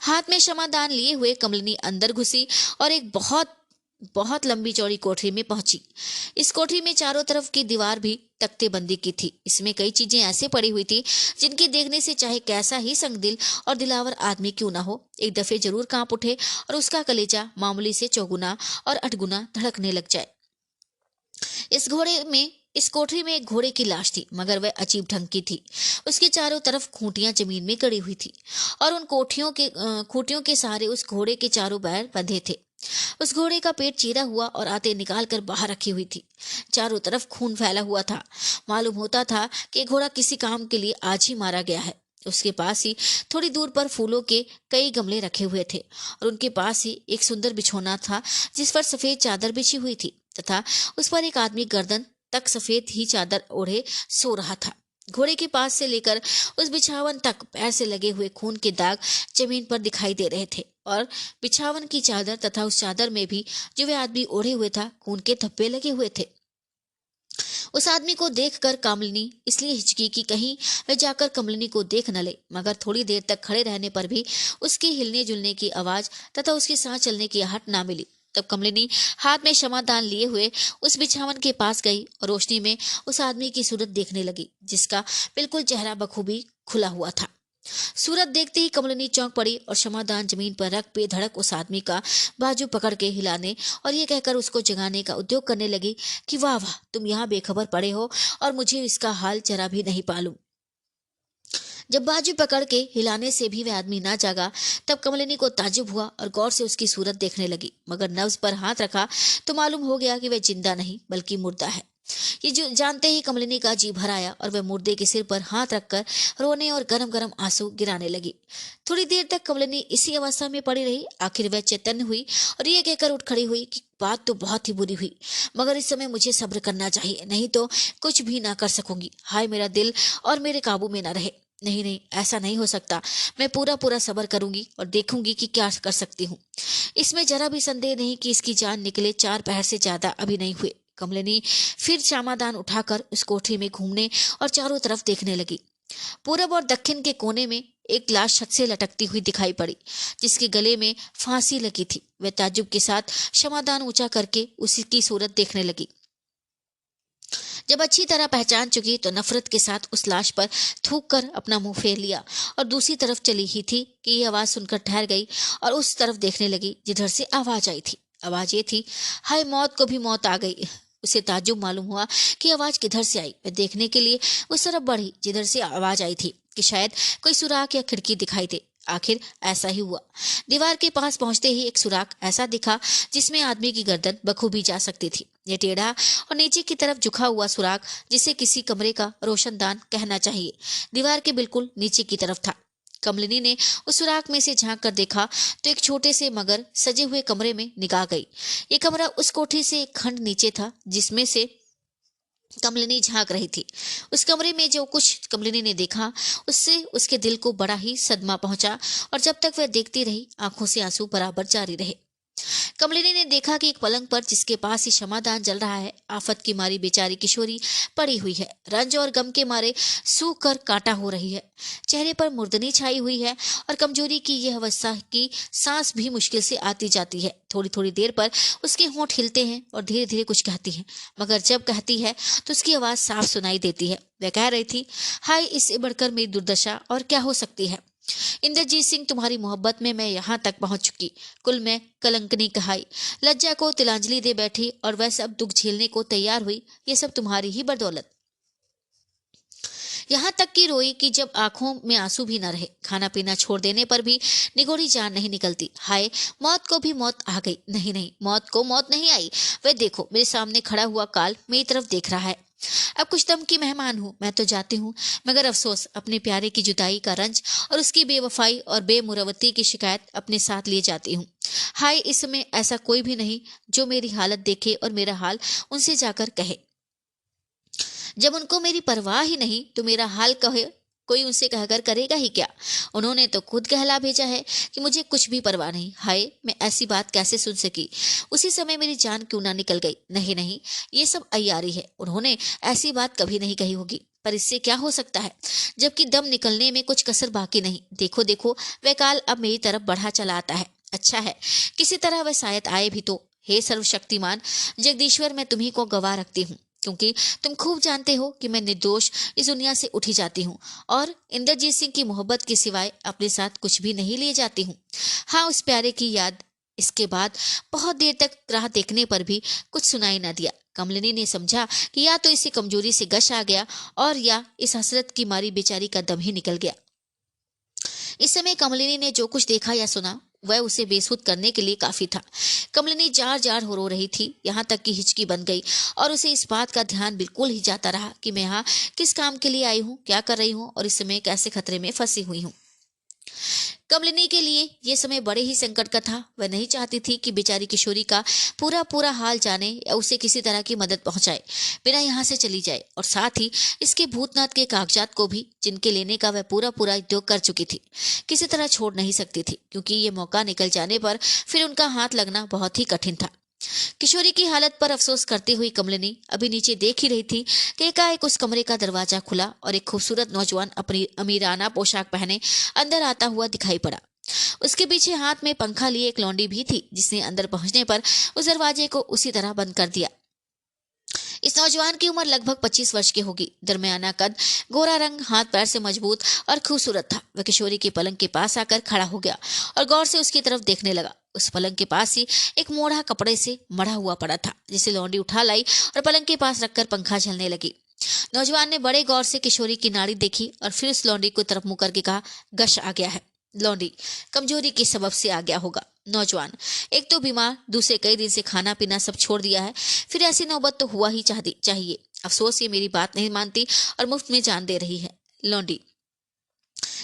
हाथ में क्षमादान लिए हुए कमलिनी अंदर घुसी और एक बहुत बहुत लंबी चौड़ी कोठरी में पहुंची। इस कोठरी में चारों तरफ की दीवार भी तख्ते बंदी की थी। इसमें कई चीजें ऐसे पड़ी हुई थी जिनकी देखने से चाहे कैसा ही संगदिल और दिलावर आदमी क्यों ना हो, एक दफे जरूर कांप उठे और उसका कलेजा मामूली से चौगुना और 8 गुना धड़कने लग जाए। इस कोठरी में एक घोड़े की लाश थी, मगर वह अजीब ढंग की थी। उसके चारों तरफ खूंटियां जमीन में गड़ी हुई थी और उन खूंटियों के सहारे उस घोड़े के चारों पैर बंधे थे। उस घोड़े का पेट चीरा हुआ और आते निकाल कर बाहर रखी हुई थी। चारों तरफ खून फैला हुआ था। मालूम होता था कि घोड़ा किसी काम के लिए आज ही मारा गया है। उसके पास ही थोड़ी दूर पर फूलों के कई गमले रखे हुए थे और उनके पास ही एक सुंदर बिछौना था जिस पर सफेद चादर बिछी हुई थी तथा उस पर एक आदमी गर्दन तक सफेद ही चादर ओढ़े सो रहा था। घोड़े के पास से लेकर उस बिछावन तक पैर से लगे हुए खून के दाग जमीन पर दिखाई दे रहे थे और बिछावन की चादर तथा उस चादर में भी जो वह आदमी ओढ़े हुए था खून के धब्बे लगे हुए थे। उस आदमी को देखकर कमलिनी इसलिए हिचकी कि कहीं वह जाकर कमलिनी को देख न ले, मगर थोड़ी देर तक खड़े रहने पर भी उसके हिलने जुलने की आवाज तथा उसके सांस चलने की आहट ना मिली। तब कमलिनी हाथ में क्षमादान लिए हुए उस बिछावन के पास गई और रोशनी में उस आदमी की सूरत देखने लगी जिसका बिल्कुल चेहरा बखूबी खुला हुआ था। सूरत देखते ही कमलिनी चौंक पड़ी और क्षमादान जमीन पर रख बेधड़क उस आदमी का बाजू पकड़ के हिलाने और ये कहकर उसको जगाने का उद्योग करने लगी कि वाह वाह, तुम यहाँ बेखबर पड़े हो और मुझे इसका हाल जरा भी नहीं मालूम। जब बाजू पकड़ के हिलाने से भी वह आदमी ना जागा तब कमलिनी को ताज्जुब हुआ और गौर से उसकी सूरत देखने लगी, मगर नब्ज पर हाथ रखा तो मालूम हो गया कि वह जिंदा नहीं बल्कि मुर्दा है। ये जो जानते ही कमलिनी का जी भर आया और वह मुर्दे के सिर पर हाथ रखकर रोने और गरम गरम आंसू गिराने लगी। थोड़ी देर तक कमलिनी इसी अवस्था में पड़ी रही। आखिर वह चैतन्य हुई और ये कहकर उठ खड़ी हुई कि बात तो बहुत ही बुरी हुई, मगर इस समय मुझे सब्र करना चाहिए, नहीं तो कुछ भी ना कर सकूंगी। हाय मेरा दिल और मेरे काबू में ना रहे। नहीं नहीं, ऐसा नहीं हो सकता। मैं पूरा पूरा सब्र करूंगी और देखूंगी कि क्या कर सकती हूँ। इसमें जरा भी संदेह नहीं कि इसकी जान निकले 4 पहर से ज्यादा अभी नहीं हुए। कमलिनी फिर क्षमादान उठाकर उस कोठरी में घूमने और चारों तरफ देखने लगी। पूरब और दक्षिण के कोने में एक लाश छत से लटकती हुई दिखाई पड़ी, जिसके गले में फांसी लगी थी। वह ताज्जुब के साथ क्षमादान ऊंचा करके उसी की सूरत देखने लगी। जब अच्छी तरह पहचान चुकी तो नफरत के साथ उस लाश पर थूक कर अपना मुंह फेर लिया और दूसरी तरफ चली ही थी कि ये आवाज सुनकर ठहर गई और उस तरफ देखने लगी जिधर से आवाज आई थी। आवाज ये थी, हाय मौत को भी मौत आ गई। उसे ताज्जुब मालूम हुआ कि आवाज किधर से आई। वह देखने के लिए उस तरफ बढ़ी जिधर से आवाज आई थी कि शायद कोई सुराख या खिड़की दिखाई दे। आखिर ऐसा ही हुआ। दीवार के पास पहुंचते ही एक सुराख ऐसा दिखा जिसमें आदमी की गर्दन बखूबी जा सकती थी। यह टेढ़ा और नीचे की तरफ झुका हुआ सुराख, जिसे किसी कमरे का रोशनदान कहना चाहिए, दीवार के बिल्कुल नीचे की तरफ था। कमलिनी ने उस सुराख में से झांक कर देखा तो एक छोटे से मगर सजे हुए कमरे में निगाह गई। ये कमरा उस कोठरी से एक खंड नीचे था जिसमें से कमलिनी झांक रही थी। उस कमरे में जो कुछ कमलिनी ने देखा उससे उसके दिल को बड़ा ही सदमा पहुंचा और जब तक वह देखती रही आंखों से आंसू बराबर जारी रहे। कमलिनी ने देखा कि एक पलंग पर जिसके पास ही क्षमादान जल रहा है, आफत की मारी बेचारी किशोरी पड़ी हुई है। रंज और गम के मारे सूख कर कांटा हो रही है। चेहरे पर मुर्दनी छाई हुई है और कमजोरी की यह अवस्था की सांस भी मुश्किल से आती जाती है। थोड़ी थोड़ी देर पर उसके होंठ हिलते हैं और धीरे धीरे कुछ कहती है, मगर जब कहती है तो उसकी आवाज साफ सुनाई देती है। वह कह रही थी, हाय इससे बढ़कर मेरी दुर्दशा और क्या हो सकती है। इंद्रजीत सिंह, तुम्हारी मोहब्बत में मैं यहाँ तक पहुंच चुकी। कुल में कलंकनी कहाई, लज्जा को तिलांजलि दे बैठी और वह सब दुख झेलने को तैयार हुई। ये सब तुम्हारी ही बदौलत। यहाँ तक कि रोई कि जब आंखों में आंसू भी न रहे। खाना पीना छोड़ देने पर भी निगोरी जान नहीं निकलती। हाय मौत को भी मौत आ गई। नहीं नहीं, मौत को मौत नहीं आई। वह देखो, मेरे सामने खड़ा हुआ काल मेरी तरफ देख रहा है। अब कुछ दम की मेहमान हूँ, मैं तो जाती हूँ, मगर अफसोस अपने प्यारे की जुदाई का रंज और उसकी बेवफाई और बेमुरवती की शिकायत अपने साथ लिए जाती हूँ। हाय इस समय ऐसा कोई भी नहीं जो मेरी हालत देखे और मेरा हाल उनसे जाकर कहे। जब उनको मेरी परवाह ही नहीं तो मेरा हाल कहे कोई उनसे कहकर करेगा ही क्या। उन्होंने तो खुद कहला भेजा है कि मुझे कुछ भी परवाह नहीं। हाय मैं ऐसी बात कैसे सुन सकी। उसी समय मेरी जान क्यों ना निकल गई। नहीं नहीं, ये सब अय्यारी है। उन्होंने ऐसी बात कभी नहीं कही होगी, पर इससे क्या हो सकता है जबकि दम निकलने में कुछ कसर बाकी नहीं। देखो देखो, वह काल अब मेरी तरफ बढ़ा चला आता है। अच्छा है किसी तरह वह शायद आए भी तो। हे सर्वशक्तिमान जगदीश्वर, मैं तुम्ही को गवाह रखती हूँ, क्योंकि तुम खूब जानते हो कि मैं निर्दोष इस दुनिया से उठी जाती हूँ और इंद्रजीत सिंह की मोहब्बत के सिवाय अपने साथ कुछ भी नहीं ले जाती हूँ। हाँ, उस प्यारे की याद। इसके बाद बहुत देर तक राह देखने पर भी कुछ सुनाई न दिया। कमलिनी ने समझा कि या तो इसे कमजोरी से गश आ गया और या इस हसरत की मारी बेचारी का दम ही निकल गया। इस समय कमलिनी ने जो कुछ देखा या सुना वह उसे बेसुध करने के लिए काफी था। कमलिनी जार जार हो रो रही थी, यहाँ तक कि हिचकी बन गई और उसे इस बात का ध्यान बिल्कुल ही जाता रहा कि मैं यहाँ किस काम के लिए आई हूँ, क्या कर रही हूँ और इस समय कैसे खतरे में फंसी हुई हूँ। कमलिनी के लिए यह समय बड़े ही संकट का था। वह नहीं चाहती थी कि बेचारी किशोरी का पूरा पूरा हाल जाने या उसे किसी तरह की मदद पहुंचाए बिना यहाँ से चली जाए, और साथ ही इसके भूतनाथ के कागजात को भी, जिनके लेने का वह पूरा पूरा उद्योग कर चुकी थी, किसी तरह छोड़ नहीं सकती थी, क्योंकि ये मौका निकल जाने पर फिर उनका हाथ लगना बहुत ही कठिन था। किशोरी की हालत पर अफसोस करती हुई कमलिनी अभी नीचे देख ही रही थी कि एकाएक उस कमरे का दरवाजा खुला और एक खूबसूरत नौजवान अपनी अमीराना पोशाक पहने अंदर आता हुआ दिखाई पड़ा। उसके पीछे हाथ में पंखा लिए एक लौंडी भी थी, जिसने अंदर पहुंचने पर उस दरवाजे को उसी तरह बंद कर दिया। इस नौजवान की उम्र लगभग 25 वर्ष की होगी। दरमियाना कद, गोरा रंग, हाथ पैर से मजबूत और खूबसूरत था। वह किशोरी के पलंग के पास आकर खड़ा हो गया और गौर से उसकी तरफ देखने लगा। उस पलंग के पास ही एक मोड़ा कपड़े से मढ़ा हुआ पड़ा था, जिसे लौंडी उठा लाई और पलंग के पास रखकर पंखा झलने लगी। नौजवान ने बड़े गौर से किशोरी की नाड़ी देखी और फिर उस लौंडी को तरफ मुंह करके कहा, गश आ गया है। लौंडी, कमजोरी के सबब से आ गया होगा। नौजवान, एक तो बीमार, दूसरे कई दिन से खाना पीना सब छोड़ दिया है, फिर ऐसी नौबत तो हुआ ही चाहिए। अफसोस ये मेरी बात नहीं मानती और मुफ्त में जान दे रही है। लौंडी,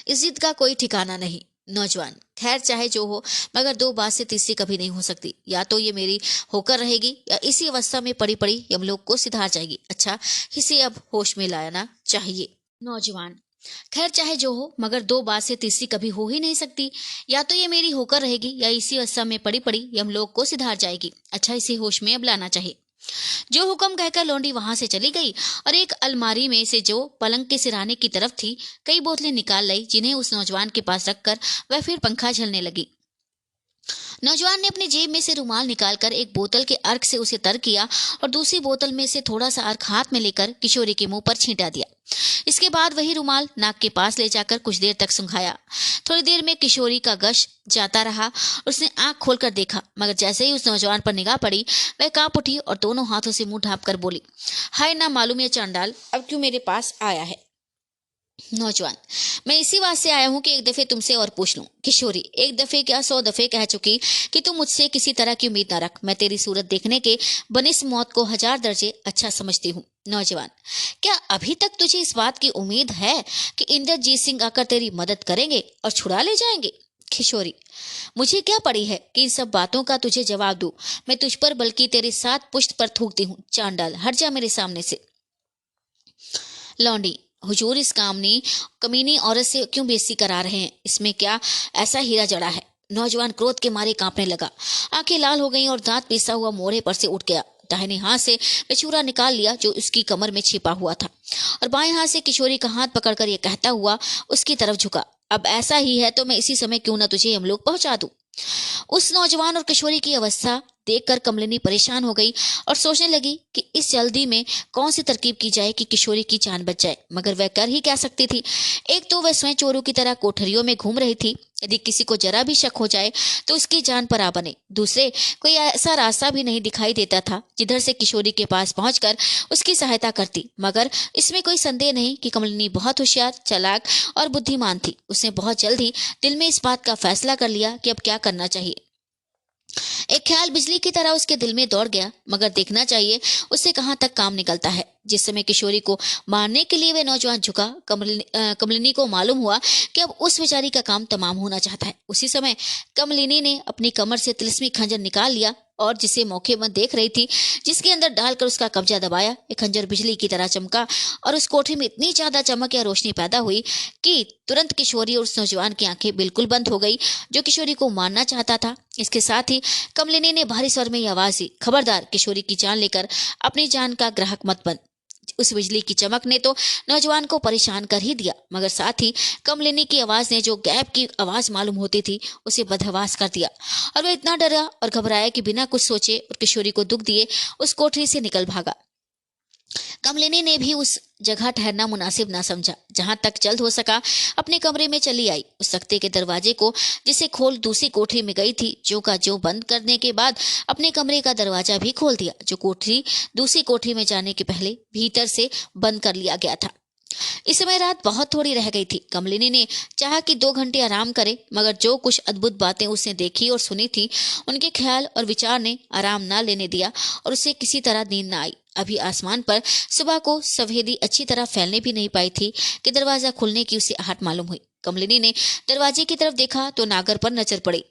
इस जिद का कोई ठिकाना नहीं। नौजवान, खैर चाहे जो हो, मगर दो बात से तीसरी कभी नहीं हो सकती। या तो ये मेरी होकर रहेगी या इसी अवस्था में पड़ी पड़ी यमलोक को सिधार जाएगी। अच्छा, इसे अब होश में लाना चाहिए। नौजवान, खैर चाहे जो हो, मगर दो बात से तीसरी कभी हो ही नहीं सकती। या तो ये मेरी होकर रहेगी या इसी अवस्था में पड़ी पड़ी यमलोक को सिधार जाएगी। अच्छा, इसे होश में अब लाना चाहिए। जो हुक्म कहकर लौंडी वहां से चली गई और एक अलमारी में से जो पलंग के सिराने की तरफ थी कई बोतलें निकाल लाई, जिन्हें उस नौजवान के पास रखकर वह फिर पंखा झलने लगी। नौजवान ने अपनी जेब में से रुमाल निकालकर एक बोतल के अर्क से उसे तर किया और दूसरी बोतल में से थोड़ा सा अर्क हाथ में लेकर किशोरी के मुंह पर छींटा दिया। इसके बाद वही रुमाल नाक के पास ले जाकर कुछ देर तक सुंघाया। थोड़ी देर में किशोरी का गश जाता रहा और उसने आंख खोलकर देखा, मगर जैसे ही उस नौजवान पर निगाह पड़ी वह कांप उठी और दोनों हाथों से मुंह ढांप कर बोली, हाय ना मालूम ये चांडाल अब क्यों मेरे पास आया है। नौजवान, मैं इसी वास्ते आया हूं कि एक दफे तुमसे और पूछ लूं। किशोरी, एक दफे क्या 100 दफे कह चुकी कि तुम मुझसे किसी तरह की उम्मीद न रख। मैं तेरी सूरत देखने के बनिस मौत को 1000 दर्जे अच्छा समझती हूँ। नौजवान, क्या अभी तक तुझे इस बात की उम्मीद है कि इंद्रजीत सिंह आकर तेरी मदद करेंगे और छुड़ा ले जाएंगे? किशोरी, मुझे क्या पड़ी है कि इन सब बातों का तुझे जवाब दूं। मैं तुझ पर बल्कि तेरे 7 पुश्त पर थूकती हूँ। चांडाल, हट जा मेरे सामने से। लौंडी, हुजूर इस कामनी कमीनी औरत से क्यों बेइज्जती करा रहे हैं? इसमें क्या ऐसा हीरा जड़ा है? नौजवान क्रोध के मारे कांपने लगा, आंखें लाल हो गईं और दांत पीसा हुआ मोड़े पर से उठ गया। दाहिने हाथ से बेचूरा निकाल लिया जो उसकी कमर में छिपा हुआ था और बाएं हाथ से किशोरी का हाथ पकड़कर यह कहता हुआ उसकी तरफ झुका, अब ऐसा ही है तो मैं इसी समय क्यों न तुझे यमलोक पहुंचा दूं। उस नौजवान और किशोरी की अवस्था देखकर कमलिनी परेशान हो गई और सोचने लगी कि इस जल्दी में कौन सी तरकीब की जाए कि किशोरी की जान बच जाए, मगर वह कर ही क्या सकती थी। एक तो वह स्वयं चोरों की तरह कोठरियों में घूम रही थी, यदि किसी को जरा भी शक हो जाए तो उसकी जान पर आ बने। दूसरे कोई ऐसा रास्ता भी नहीं दिखाई देता था जिधर से किशोरी के पास पहुंचकर उसकी सहायता करती। मगर इसमें कोई संदेह नहीं कि कमलिनी बहुत होशियार, चालाक और बुद्धिमान थी। उसने बहुत जल्द ही दिल में इस बात का फैसला कर लिया कि अब क्या करना चाहिए। एक ख्याल बिजली की तरह उसके दिल में दौड़ गया, मगर देखना चाहिए उससे कहां तक काम निकलता है। जिस समय किशोरी को मारने के लिए वह नौजवान झुका, कमलिनी को मालूम हुआ कि अब उस बेचारी का काम तमाम होना चाहता है। उसी समय कमलिनी ने अपनी कमर से तिलस्मी खंजर निकाल लिया और जिसे मौके में देख रही थी, जिसके अंदर डालकर उसका कब्जा दबाया। एक खंजर बिजली की तरह चमका और उस कोठरी में इतनी ज्यादा चमक या रोशनी पैदा हुई कि तुरंत किशोरी और उस नौजवान की आंखें बिल्कुल बंद हो गई जो किशोरी को मारना चाहता था। इसके साथ ही कमलिनी ने भारी स्वर में आवाज दी, खबरदार, किशोरी की जान लेकर अपनी जान का ग्राहक मत बन। उस बिजली की चमक ने तो नौजवान को परेशान कर ही दिया, मगर साथ ही कमलिनी की आवाज ने जो गैब की आवाज मालूम होती थी उसे बदहवास कर दिया और वह इतना डरा और घबराया कि बिना कुछ सोचे और किशोरी को दुख दिए उस कोठरी से निकल भागा। कमलिनी ने भी उस जगह ठहरना मुनासिब ना समझा। जहां तक जल्द हो सका अपने कमरे में चली आई। उस तख्ते के दरवाजे को जिसे खोल दूसरी कोठरी में गई थी, जो का जो बंद करने के बाद अपने कमरे का दरवाजा भी खोल दिया, जो कोठरी दूसरी कोठरी में जाने के पहले भीतर से बंद कर लिया गया था। इस समय रात बहुत थोड़ी रह गई थी। कमलिनी ने चाहा कि 2 घंटे आराम करे, मगर जो कुछ अद्भुत बातें उसने देखी और सुनी थी उनके ख्याल और विचार ने आराम ना लेने दिया और उसे किसी तरह नींद ना आई। अभी आसमान पर सुबह को सफेदी अच्छी तरह फैलने भी नहीं पाई थी कि दरवाजा खुलने की उसे आहट मालूम हुई। कमलिनी ने दरवाजे की तरफ देखा तो नागर पर नजर पड़ी।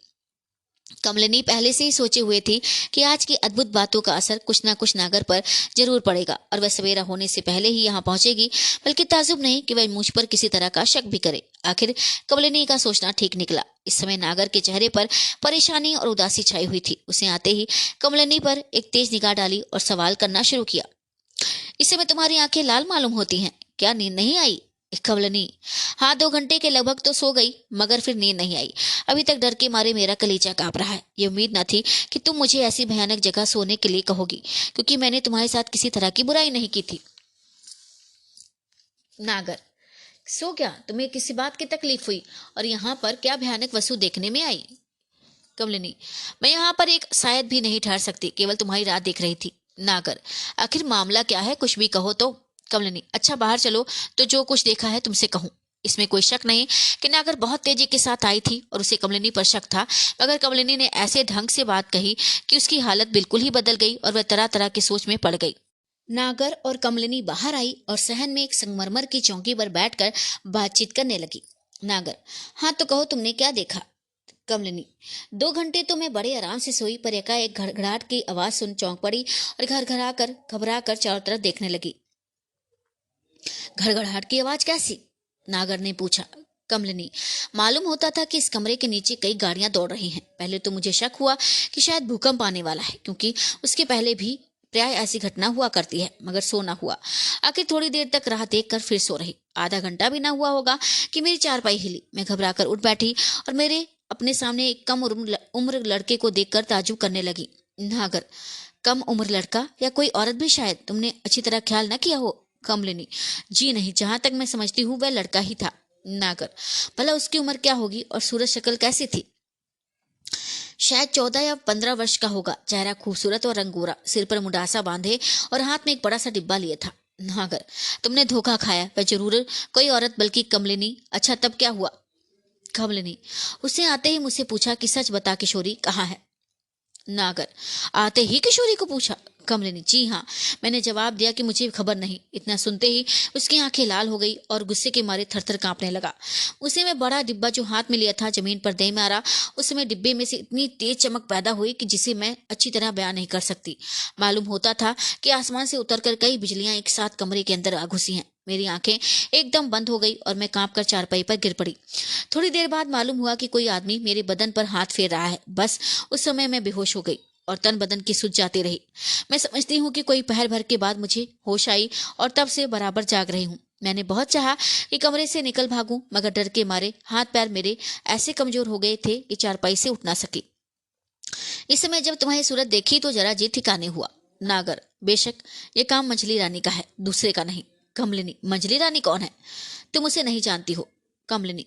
कमलिनी पहले से ही सोचे हुए थी कि आज की अद्भुत बातों का असर कुछ ना कुछ नागर पर जरूर पड़ेगा और वह सवेरा होने से पहले ही यहाँ पहुंचेगी। बल्कि ताजुब नहीं कि वह मुझ पर किसी तरह का शक भी करे। आखिर कमलिनी का सोचना ठीक निकला। इस समय नागर के चेहरे पर परेशानी और उदासी छाई हुई थी। उसने आते ही कमलिनी पर एक तेज निगाह डाली और सवाल करना शुरू किया, इस समय तुम्हारी आंखें लाल मालूम होती हैं, क्या नींद नहीं आई? कमलिनी, हाँ, 2 घंटे के लगभग तो सो गई, मगर फिर नींद नहीं आई। अभी तक डर के मारे मेरा कलीजा कांप रहा है। ये उम्मीद न थी कि तुम मुझे ऐसी भयानक जगह सोने के लिए कहोगी, क्योंकि मैंने तुम्हारे साथ किसी तरह की बुराई नहीं की थी। नागर, सो क्या तुम्हें किसी बात की तकलीफ हुई और यहाँ पर क्या भयानक वस्तु देखने में आई? कमलिनी, मैं यहाँ पर एक शायद भी नहीं ठहर सकती, केवल तुम्हारी रात देख रही थी। नागर, आखिर मामला क्या है, कुछ भी कहो तो। कमलिनी, अच्छा बाहर चलो तो जो कुछ देखा है तुमसे कहूँ। इसमें कोई शक नहीं कि नागर बहुत तेजी के साथ आई थी और उसे कमलिनी पर शक था, मगर कमलिनी ने ऐसे ढंग से बात कही कि उसकी हालत बिल्कुल ही बदल गई और वह तरह तरह की सोच में पड़ गई। नागर और कमलिनी बाहर आई और सहन में एक संगमरमर की चौकी पर बैठकर बातचीत करने लगी। नागर, हाँ तो कहो, तुमने क्या देखा? कमलिनी, 2 घंटे तो मैं बड़े आराम से सोई, पर एकाएक घड़घड़ाहट की आवाज सुन चौंक पड़ी और घबरा कर चारों तरफ देखने लगी। घड़घड़ाहट की आवाज कैसी? नागर ने पूछा। कमलिनी, मालूम होता था कि इस कमरे के नीचे कई गाड़ियां दौड़ रही हैं। पहले तो मुझे शक हुआ कि शायद भूकंप आने वाला है, क्योंकि उसके पहले भी प्राय ऐसी घटना हुआ करती है, मगर सो ना हुआ। आखिर थोड़ी देर तक राह देखकर फिर सो रही। आधा घंटा भी ना हुआ होगा कि मेरी चारपाई हिली। मैं घबराकर उठ बैठी और मेरे अपने सामने एक कम उम्र लड़के को देखकर ताज्जुब करने लगी। नागर, कम उम्र लड़का या कोई औरत भी शायद, तुमने अच्छी तरह ख्याल न किया हो। कमलिनी, जी नहीं, जहां तक मैं समझती हूँ वह लड़का ही था। नागर, भला उसकी उम्र क्या होगी और सूरत शक्ल कैसी थी? शायद 14 या 15 वर्ष का होगा। चेहरा खूबसूरत और रंगोरा, सिर पर मुंडासा बांधे और हाथ में एक बड़ा सा डिब्बा लिए था। नागर, तुमने धोखा खाया, वह जरूर कोई औरत, बल्कि कमलिनी। अच्छा, तब क्या हुआ? कमलिनी, उसने आते ही मुझसे पूछा कि सच बता किशोरी कहाँ है। नागर, आते ही किशोरी को पूछा? कमलिनी, जी हाँ। मैंने जवाब दिया कि मुझे खबर नहीं। इतना सुनते ही उसकी आंखें लाल हो गई और गुस्से के मारे थरथर कांपने लगा। उसे मैं बड़ा डिब्बा जो हाथ में लिया था जमीन पर दे मारा। उस समय डिब्बे में से इतनी तेज चमक पैदा हुई कि जिसे मैं अच्छी तरह बयान नहीं कर सकती। मालूम होता था कि आसमान से उतरकर कई बिजलियां एक साथ कमरे के अंदर आ घुसी हैं। मेरी आंखें एकदम बंद हो गई और मैं कांपकर चारपाई पर गिर पड़ी। थोड़ी देर बाद मालूम हुआ कि कोई आदमी मेरे बदन पर हाथ फेर रहा है। बस उस समय मैं बेहोश हो गई और तन बदन की सुझ जाती रही। मैं समझती हूँ कि कोई पहर भर के बाद मुझे होश आई और तब से बराबर जाग रही हूँ। मैंने बहुत चाहा कि कमरे से निकल भागूं, मगर डर के मारे हाथ पैर मेरे ऐसे कमजोर हो गए थे कि चारपाई से उठ ना सकी। इस समय जब तुम्हारी सूरत देखी तो जरा जी ठिकाने हुआ। नागर, बेशक ये काम मंझली रानी का है, दूसरे का नहीं। कमलिनी, मंझली रानी कौन है? तुम उसे नहीं जानती हो। कमलिनी,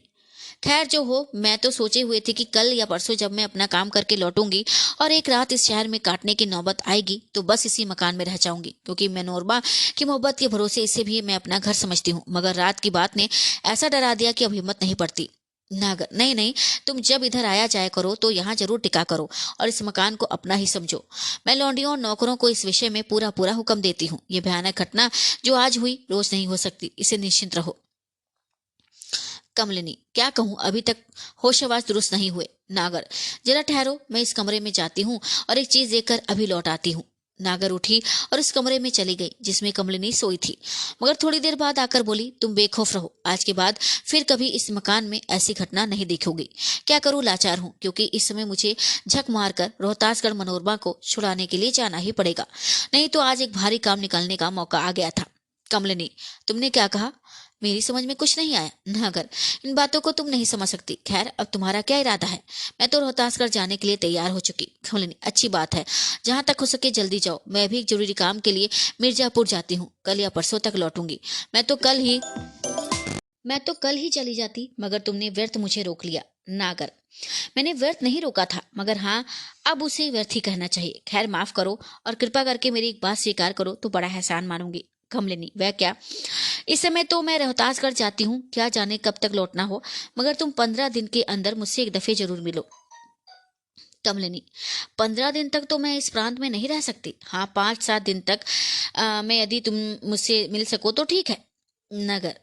खैर जो हो, मैं तो सोचे हुए थी कि कल या परसों जब मैं अपना काम करके लौटूंगी और एक रात इस शहर में काटने की नौबत आएगी तो बस इसी मकान में रह जाऊंगी, क्योंकि मैं नोरबा की मोहब्बत के भरोसे इसे भी मैं अपना घर समझती हूँ। मगर रात की बात ने ऐसा डरा दिया कि अब हिम्मत नहीं पड़ती। नागर, नहीं नहीं, तुम जब इधर आया जाया करो तो यहाँ जरूर टिका करो और इस मकान को अपना ही समझो। मैं लौंडियों और नौकरों को इस विषय में पूरा पूरा हुक्म देती हूँ। ये भयानक घटना जो आज हुई रोज नहीं हो सकती, इसे निश्चिंत रहो। कमलिनी, क्या कहूं, अभी तक होशवास दुरुस्त नहीं हुए। नागर, जरा ठहरो, मैं इस कमरे में जाती हूँ और एक चीज देखकर अभी लौट आती हूँ। नागर उठी और उस कमरे में चली गई जिसमें कमलिनी सोई थी, मगर थोड़ी देर बाद आकर बोली, तुम बेखौफ रहो, आज के बाद फिर कभी इस मकान में ऐसी घटना नहीं देखोगी। क्या करूं, लाचार हूं, क्योंकि इस समय मुझे झक मारकर रोहतासगढ़ मनोरमा को छुड़ाने के लिए जाना ही पड़ेगा, नहीं तो आज एक भारी काम निकालने का मौका आ गया था। कमलिनी, तुमने क्या कहा? मेरी समझ में कुछ नहीं आया। नागर, इन बातों को तुम नहीं समझ सकती। खैर, अब तुम्हारा क्या इरादा है? मैं तो रोहतासगढ़ जाने के लिए तैयार हो चुकी। कमलिनी, अच्छी बात है, जहां तक हो सके जल्दी जाओ। मैं भी एक जरूरी काम के लिए मिर्जापुर जाती हूँ, कल या परसों तक लौटूंगी। मैं तो कल ही चली जाती, मगर तुमने व्यर्थ मुझे रोक लिया। नागर, मैंने व्यर्थ नहीं रोका था, मगर हाँ, अब उसे व्यर्थ ही कहना चाहिए। खैर, माफ करो और कृपा करके मेरी एक बात स्वीकार करो तो बड़ा एहसान मानूंगी। कमलिनी, वह क्या? इस समय तो मैं रोहतासगढ़ जाती हूँ, क्या जाने कब तक लौटना हो, मगर तुम 15 दिन के अंदर मुझसे एक दफे जरूर मिलो। कमलिनी, 15 दिन तक तो मैं इस प्रांत में नहीं रह सकती। हाँ, 5-7 दिन तक मैं, यदि तुम मुझसे मिल सको तो ठीक है। नगर,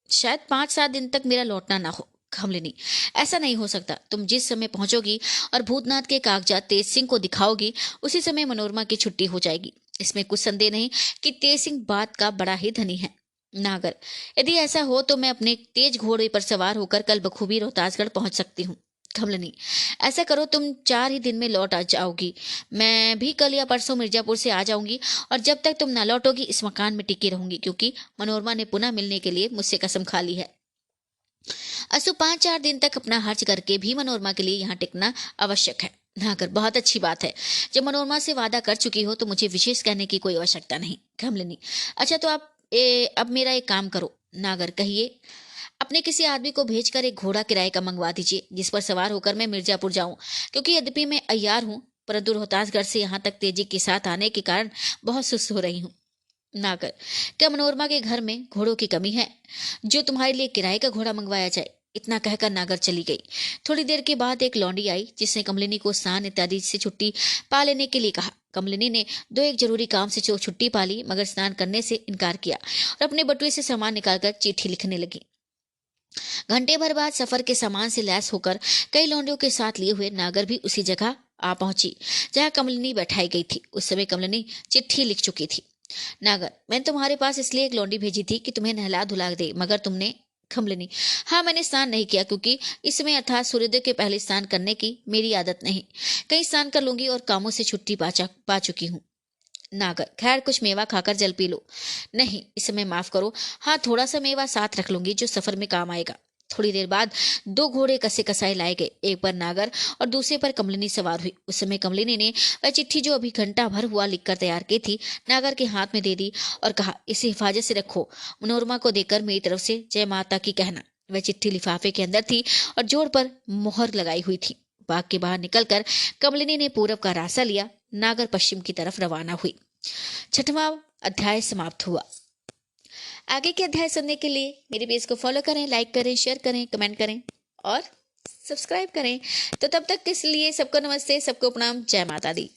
शायद 5-7 दिन तक मेरा लौटना ना हो। कमलिनी, ऐसा नहीं हो सकता। तुम जिस समय पहुंचोगी और भूतनाथ के कागजात तेज सिंह को दिखाओगी, उसी समय मनोरमा की छुट्टी हो जाएगी। इसमें कुछ संदेह नहीं कि तेज सिंह बात का बड़ा ही धनी है। नागर, यदि ऐसा हो तो मैं अपने तेज घोड़े पर सवार होकर कल बखूबी रोहतासगढ़ पहुंच सकती हूँ। कमलिनी, ऐसा करो, तुम 4 ही दिन में लौट आ जाओगी। मैं भी कल या परसों मिर्जापुर से आ जाऊंगी और जब तक तुम न लौटोगी इस मकान में टिकी रहूंगी, क्योंकि मनोरमा ने पुनः मिलने के लिए मुझसे कसम खा ली है। असु 5-4 दिन तक अपना खर्च करके भी मनोरमा के लिए यहाँ टिकना आवश्यक है। नागर, बहुत अच्छी बात है। जब मनोरमा से वादा कर चुकी हो तो मुझे विशेष कहने की कोई आवश्यकता नहीं। कमलिनी, अच्छा तो आप अब मेरा एक काम करो। नागर, कहिए। अपने किसी आदमी को भेजकर एक घोड़ा किराए का मंगवा दीजिए, जिस पर सवार होकर मैं मिर्जापुर जाऊं, क्योंकि यद्यपि मैं अय्यार हूं, परंतु रोहतासगढ़ से यहाँ तक तेजी के साथ आने के कारण बहुत सुस्त हो रही हूँ। नागर, क्या मनोरमा के घर में घोड़ों की कमी है जो तुम्हारे लिए किराए का घोड़ा मंगवाया जाए? इतना कहकर नागर चली गई। थोड़ी देर के बाद एक लौंडी आई जिसने कमलिनी को स्नान इत्यादि से छुट्टी पा लेने के लिए कहा। कमलिनी ने 2-1 जरूरी काम से जो छुट्टी पा ली, मगर स्नान करने से इनकार किया और अपने बटुए से सामान निकालकर चिट्ठी लिखने लगी। घंटे भर बाद सफर के सामान से लैस होकर कई लौंडियों के साथ लिए हुए नागर भी उसी जगह आ पहुंची जहां कमलिनी बैठाई गई थी। उस समय कमलिनी चिट्ठी लिख चुकी थी। नागर, मैंने तुम्हारे पास इसलिए एक लौंडी भेजी थी कि तुम्हें नहला धुला दे, मगर तुमने। कमलिनी, हाँ, मैंने स्नान नहीं किया, क्योंकि इस समय अर्थात सूर्योदय के पहले स्नान करने की मेरी आदत नहीं। कहीं स्नान कर लूंगी और कामों से छुट्टी पा चुकी हूँ। नागर, खैर कुछ मेवा खाकर जल पी लो। नहीं, इस समय माफ करो। हाँ, थोड़ा सा मेवा साथ रख लूंगी जो सफर में काम आएगा। थोड़ी देर बाद 2 घोड़े कसे कसाए लाए गए। एक पर नागर और दूसरे पर कमलिनी सवार हुई। उस समय कमलिनी ने वह चिट्ठी जो अभी घंटा भर हुआ लिखकर तैयार की थी नागर के हाथ में दे दी और कहा, इसे हिफाजत से रखो। मनोरमा को देकर मेरी तरफ से जय माता की कहना। वह चिट्ठी लिफाफे के अंदर थी और जोड़ पर मोहर लगाई हुई थी। बाग के बाहर निकलकर कमलिनी ने पूरब का रास्ता लिया। नागर पश्चिम की तरफ रवाना हुई। 6वां अध्याय समाप्त हुआ। आगे के अध्याय सुनने के लिए मेरे पेज को फॉलो करें, लाइक करें, शेयर करें, कमेंट करें और सब्सक्राइब करें। तो तब तक के लिए सबको नमस्ते, सबको प्रणाम, जय माता दी।